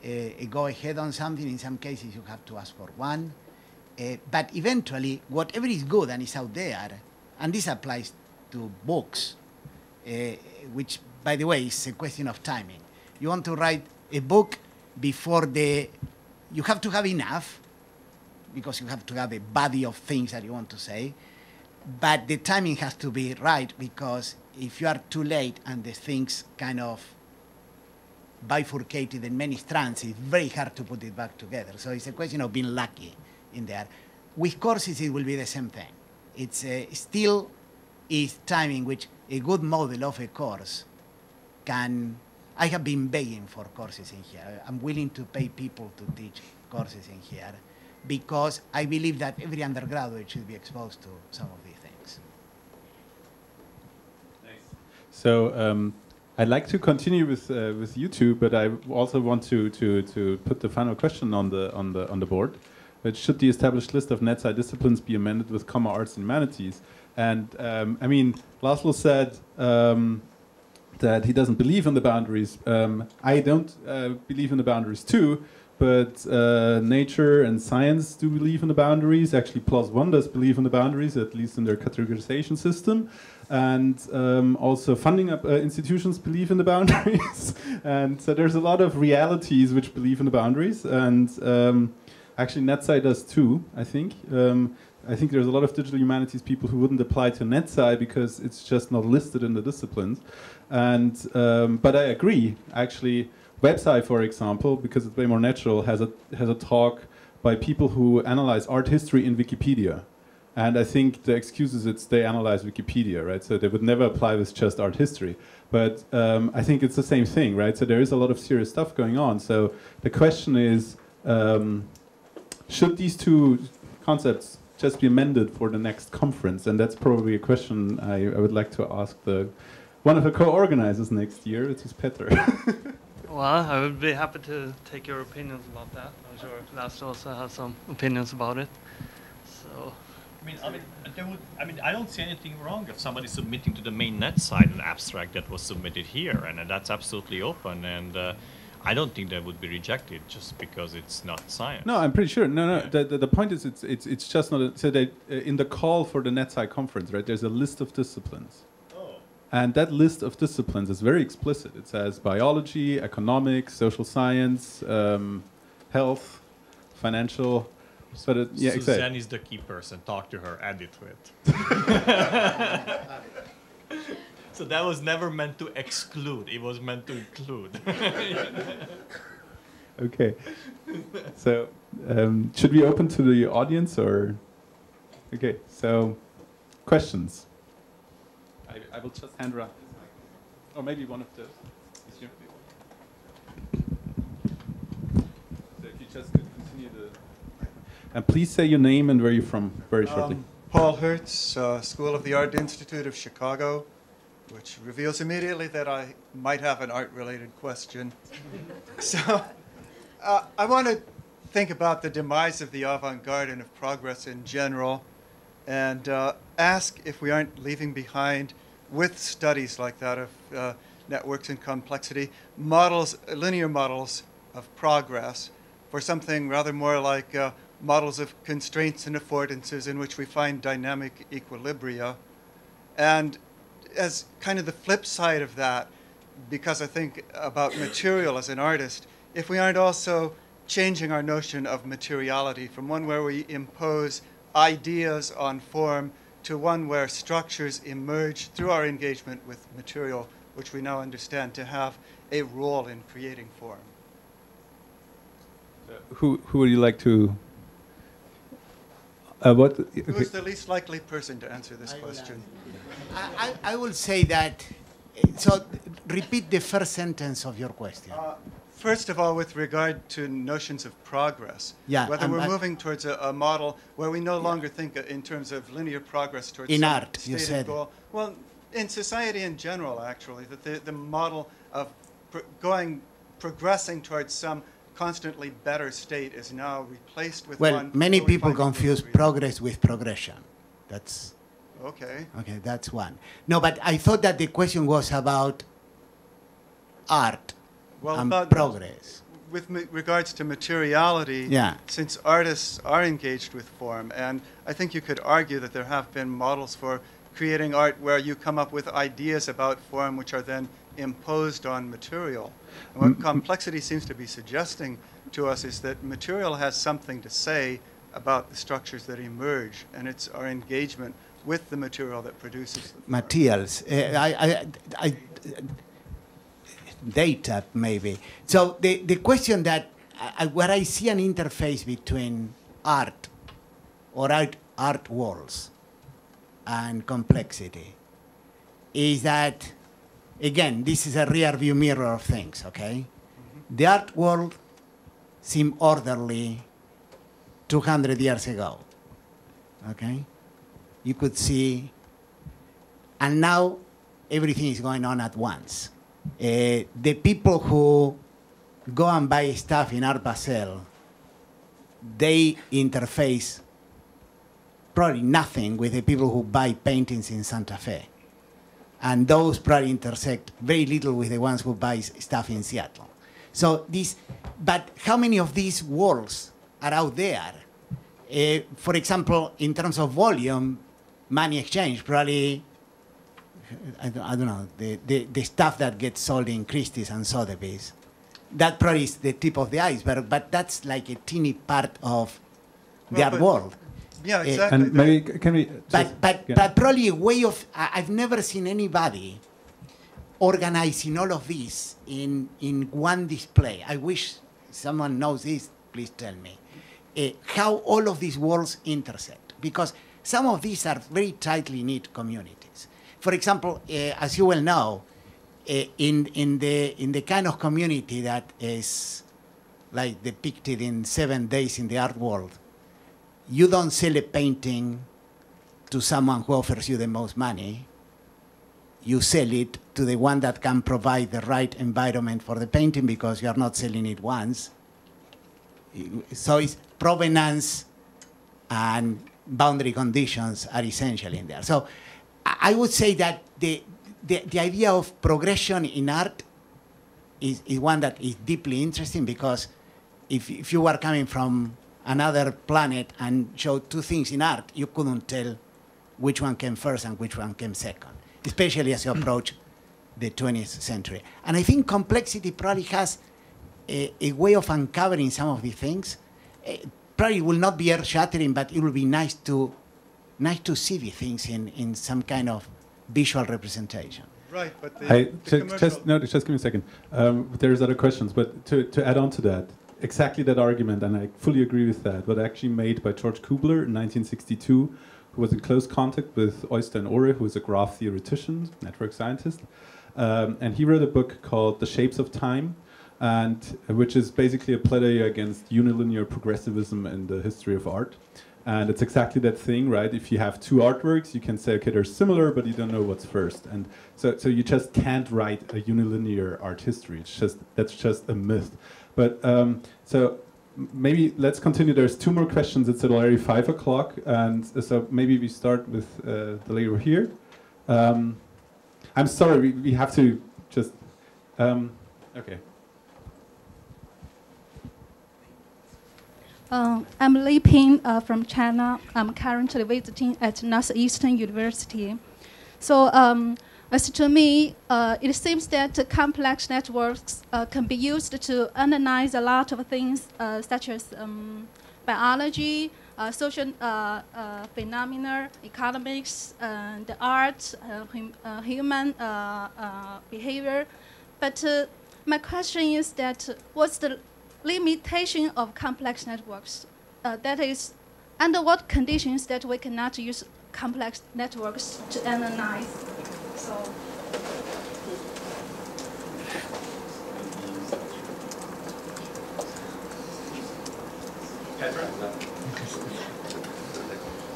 a go-ahead on something. In some cases, you have to ask for 1. But eventually, whatever is good and is out there, and this applies to books, which by the way, it's a question of timing. You want to write a book before you have to have enough, because you have to have a body of things that you want to say, but the timing has to be right, because if you are too late and the things kind of bifurcated in many strands, it's very hard to put it back together. So it's a question of being lucky in there. With courses, it will be the same thing. It's still is timing, which a good model of a course can. I have been begging for courses in here. I'm willing to pay people to teach courses in here, because I believe that every undergraduate should be exposed to some of these things. Nice. So I'd like to continue with you two, but I also want to put the final question on the board. But should the established list of net-sci disciplines be amended with comma arts and humanities? And I mean, Laszlo said that he doesn't believe in the boundaries. I don't believe in the boundaries too, but nature and science do believe in the boundaries. Actually, +1 does believe in the boundaries, at least in their categorization system. And also funding institutions believe in the boundaries. And so there's a lot of realities which believe in the boundaries. And actually, NetSci does too, I think. I think there's a lot of digital humanities people who wouldn't apply to NetSci because it's just not listed in the disciplines. And but I agree, actually, WebSci, for example, because it's way more natural, has a talk by people who analyze art history in Wikipedia. And I think the excuse is they analyze Wikipedia, right? So they would never apply with just art history. But I think it's the same thing, right? So there is a lot of serious stuff going on. So the question is, should these two concepts just be amended for the next conference? And that's probably a question I would like to ask one of the co-organizers next year, which is Petr. Well, I would be happy to take your opinions about that. I'm sure Laszlo also has some opinions about it. So, I don't see anything wrong if somebody's submitting to the main net site an abstract that was submitted here, and that's absolutely open. And I don't think that would be rejected just because it's not science. No, I'm pretty sure. No. Yeah. The point is, it's just not. So that in the call for the NetSci conference, right? There's a list of disciplines. And that list of disciplines is very explicit. It says biology, economics, social science, health, financial. So that, yeah, Suzanne exactly. is the key person. Talk to her. Add it to it. So that was never meant to exclude. It was meant to include. Okay. So should we open to the audience or? Okay. So questions. I will just hand around this mic. Or maybe one of those is here. So if you just could continue and please say your name and where you're from very shortly. Paul Hertz, School of the Art Institute of Chicago, which reveals immediately that I might have an art-related question. So I want to think about the demise of the avant-garde and of progress in general, and ask if we aren't leaving behind, with studies like that of networks and complexity, models, linear models of progress for something rather more like models of constraints and affordances in which we find dynamic equilibria. And as kind of the flip side of that, because I think about material as an artist, if we aren't also changing our notion of materiality from one where we impose ideas on form to one where structures emerge through our engagement with material, which we now understand to have a role in creating form. Who would you like to? What? Okay. Who's the least likely person to answer this question? I will say that. So repeat the first sentence of your question. First of all, with regard to notions of progress, Yeah, whether we're moving towards a model where we no longer think in terms of linear progress towards In some art, you stated said. goal. Well, in society in general, actually, that the model of progressing towards some constantly better state is now replaced with Well, one. many where we people find confuse equilibrium. progress with progression. That's Okay. okay. That's one. No, but I thought that the question was about art Well, and about progress. with regards to materiality, Yeah. since artists are engaged with form, and I think you could argue that there have been models for creating art where you come up with ideas about form which are then imposed on material. And what complexity seems to be suggesting to us is that material has something to say about the structures that emerge, and it's our engagement with the material that produces the materials. Data, maybe. So the question that, where I see an interface between art or art walls and complexity is that, again, this is a rear view mirror of things, okay? The art world seemed orderly 200 years ago, okay? You could see, and now everything is going on at once. The people who go and buy stuff in Art Basel, they interface probably nothing with the people who buy paintings in Santa Fe. And those probably intersect very little with the ones who buy stuff in Seattle. So but how many of these walls are out there? For example, in terms of volume, money exchange, probably, I don't know, the stuff that gets sold in Christie's and Sotheby's, that probably is the tip of the iceberg, but that's like a teeny part of the art world. Yeah, exactly. And maybe, can we... But probably a way of, I've never seen anybody organizing all of this in one display. I wish someone knows this, please tell me. How all of these worlds intersect, because some of these are very tightly knit communities. For example, as you well know, in the kind of community that is like depicted in 7 Days in the Art World, you don't sell a painting to someone who offers you the most money. You sell it to the one that can provide the right environment for the painting, because you are not selling it once. So it's provenance and boundary conditions are essential in there. So I would say that the idea of progression in art is one that is deeply interesting, because if you were coming from another planet and showed two things in art, you couldn't tell which one came first and which one came second, especially as you approach the 20th century. And I think complexity probably has a way of uncovering some of these things. Probably will not be earth-shattering, but it will be nice to see the things in some kind of visual representation. Right, but just give me a second. There's other questions, but to add on to that, exactly that argument, and I fully agree with that, but actually made by George Kubler in 1962, who was in close contact with Øystein Ore, who is a graph theoretician, network scientist, and he wrote a book called The Shapes of Time, and which is basically a play against unilinear progressivism in the history of art. And it's exactly that thing, right? If you have two artworks, you can say, okay, they're similar, but you don't know what's first. And so you just can't write a unilinear art history. That's just a myth. But so maybe let's continue. There's two more questions. It's already 5 o'clock, and so maybe we start with the lady over here. I'm sorry, we have to just okay. I'm Li Ping from China. I'm currently visiting at Northeastern University. So as to me, it seems that complex networks can be used to analyze a lot of things, such as biology, social phenomena, economics, and art, human behavior. But my question is that what's the limitation of complex networks? That is, under what conditions that we cannot use complex networks to analyze? So.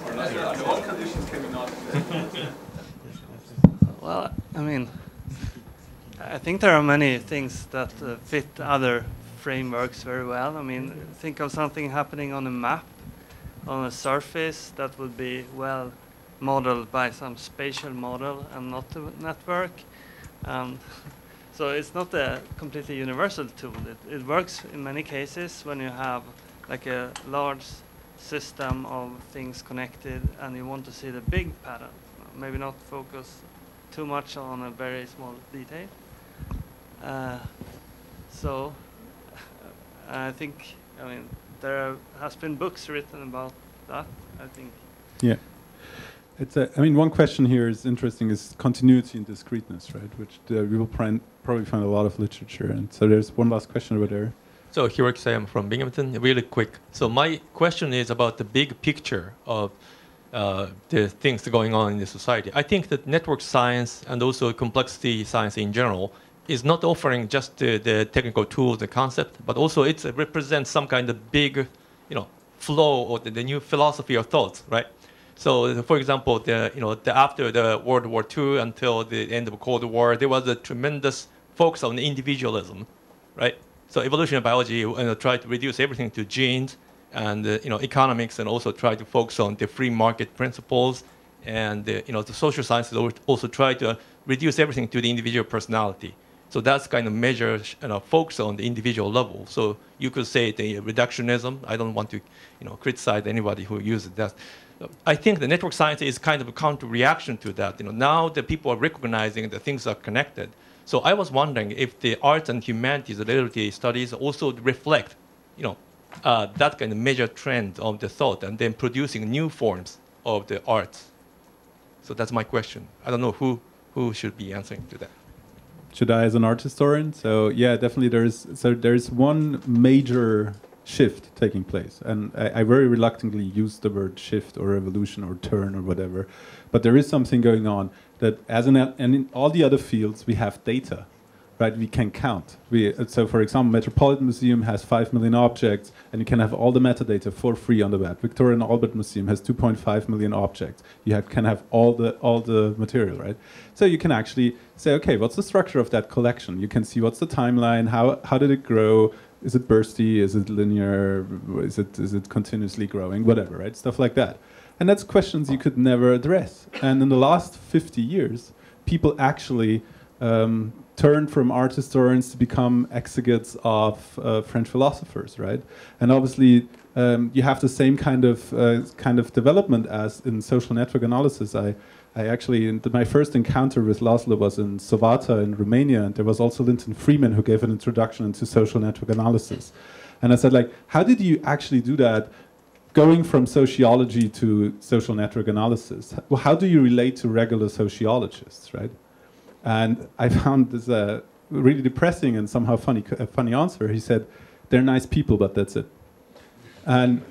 Under what conditions can we not? Well, I mean, I think there are many things that fit other frameworks very well. I mean, think of something happening on a map, on a surface that would be well modeled by some spatial model and not a network. So it's not a completely universal tool. It works in many cases when you have like a large system of things connected and you want to see the big pattern. Maybe not focus too much on a very small detail. So I think, I mean, there has been books written about that, I think. Yeah. It's I mean, one question here is interesting is continuity and discreteness, right? Which we will probably find a lot of literature. And so there's one last question over there. So Hiroki Sayama from Binghamton, really quick. So my question is about the big picture of the things going on in the society. I think that network science and also complexity science in general is not offering just the technical tools, the concept, but also it represents some kind of big, flow or the new philosophy of thoughts, right? So, for example, after the World War II until the end of the Cold War, there was a tremendous focus on individualism, right? So, evolutionary biology tried to reduce everything to genes and economics, and also try to focus on the free market principles, and the social sciences also try to reduce everything to the individual personality. So that's kind of measure focus on the individual level. So you could say the reductionism. I don't want to criticize anybody who uses that. I think the network science is kind of a counter-reaction to that. Now that people are recognizing that things are connected. So I was wondering if the arts and humanities literary studies also reflect, that kind of major trend of the thought, and then producing new forms of the arts. So that's my question. I don't know who should be answering to that. Should I, as an art historian? So yeah, definitely there's one major shift taking place, and I very reluctantly use the word shift or revolution or turn or whatever, but there is something going on that, and in all the other fields, we have data, right? We can count. So for example, Metropolitan Museum has 5 million objects, and you can have all the metadata for free on the web. Victoria and Albert Museum has 2.5 million objects. You can have all the material, right? So you can actually say, okay, what's the structure of that collection? You can see what's the timeline, how did it grow? Is it bursty? Is it linear? Is it continuously growing? Whatever, right? Stuff like that. And that's questions you could never address. And in the last 50 years, people actually turned from art historians to become exegetes of French philosophers, right? And obviously, you have the same kind of development as in social network analysis. I actually, my first encounter with Laszlo was in Sovata in Romania, and there was also Linton Freeman who gave an introduction into social network analysis. And I said, like, how did you actually do that, going from sociology to social network analysis? Well, how do you relate to regular sociologists, right? And I found this really depressing and somehow funny answer. He said, they're nice people, but that's it. And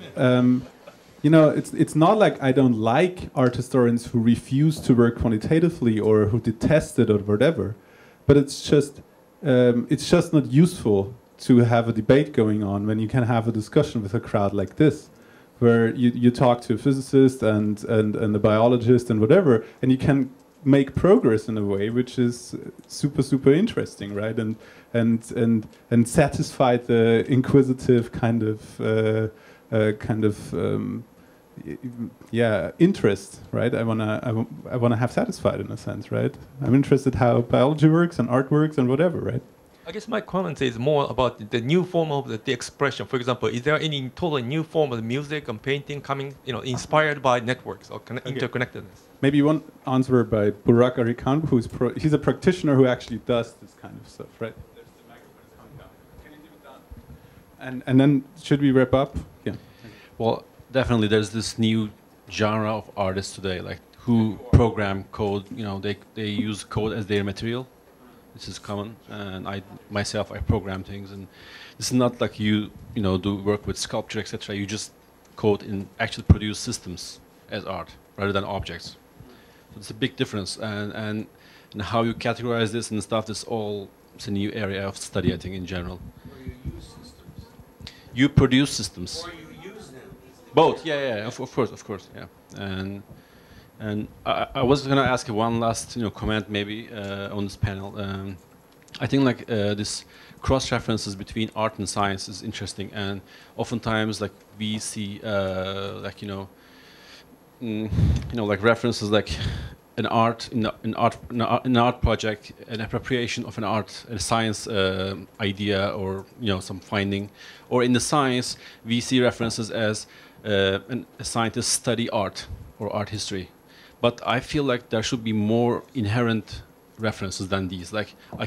it's not like I don't like art historians who refuse to work quantitatively or who detest it or whatever, but it's just not useful to have a debate going on when you can have a discussion with a crowd like this, where you talk to a physicist and a biologist and whatever, and you can make progress in a way which is super interesting, right? And satisfy the inquisitive kind of interest, right? I wanna have satisfied in a sense, right? I'm interested how biology works and art works and whatever, right? I guess my comment is more about the new form of the expression. For example, is there any totally new form of music and painting coming, inspired by networks or interconnectedness? Maybe one answer by Burak Arikan, he's a practitioner who actually does this kind of stuff, right? There's the microphone is coming down. Can you give it down? And then should we wrap up? Yeah. Well, definitely there's this new genre of artists today, like who program code. They use code as their material. This is common, and I program things, and this is not like you do work with sculpture, etc. You just code and actually produce systems as art rather than objects. So it's a big difference, and how you categorize this and stuff. It's a new area of study, I think, in general. Or you use systems. You produce systems. Or you use them. Both, yeah, of course, yeah. And I was going to ask one last comment maybe on this panel. I think like this cross references between art and science is interesting, and oftentimes like we see like references like an art project, an appropriation of an art, a science idea, or some finding, or in the science we see references as a scientist study art or art history. But I feel like there should be more inherent references than these. Like I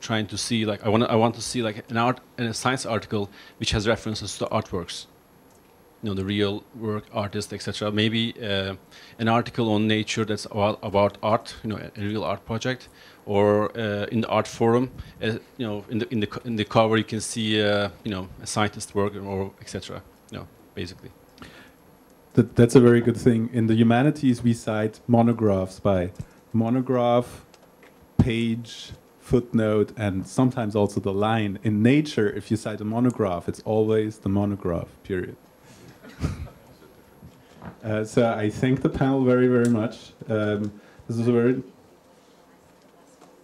trying to see like I want to see like an art and a science article which has references to artworks, you know, the real work, artist, etc. Maybe an article on Nature that's about art, you know, a real art project, or in the art forum, you know, in the cover you can see you know, a scientist work or etc. You know, basically. That's a very good thing. In the humanities, we cite monographs by monograph, page, footnote, and sometimes also the line. In Nature, if you cite a monograph, it's always the monograph, period. So I thank the panel very, very much. This is a very...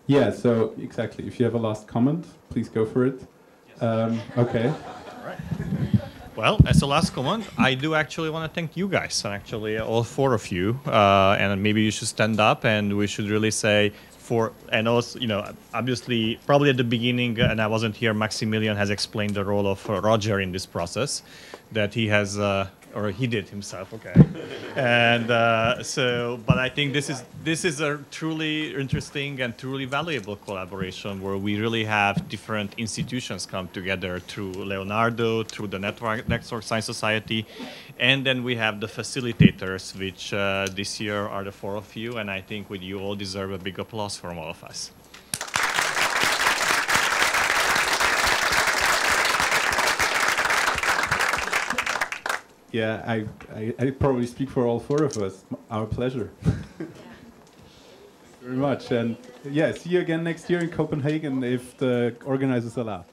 Yeah, so exactly. If you have a last comment, please go for it. Okay. All right. Well, as a last comment, I do actually want to thank you guys, and actually all four of you. And maybe you should stand up, and we should really say and also, you know, obviously, probably at the beginning, and I wasn't here, Maximilian has explained the role of Roger in this process, that he has, or he did himself, okay. And but I think this is a truly interesting and truly valuable collaboration where we really have different institutions come together through Leonardo, through the Network Science Society, and then we have the facilitators, which this year are the four of you, and I think you all deserve a big applause from all of us. Yeah, I probably speak for all four of us. Our pleasure. Very much. And yeah, see you again next year in Copenhagen if the organizers allow.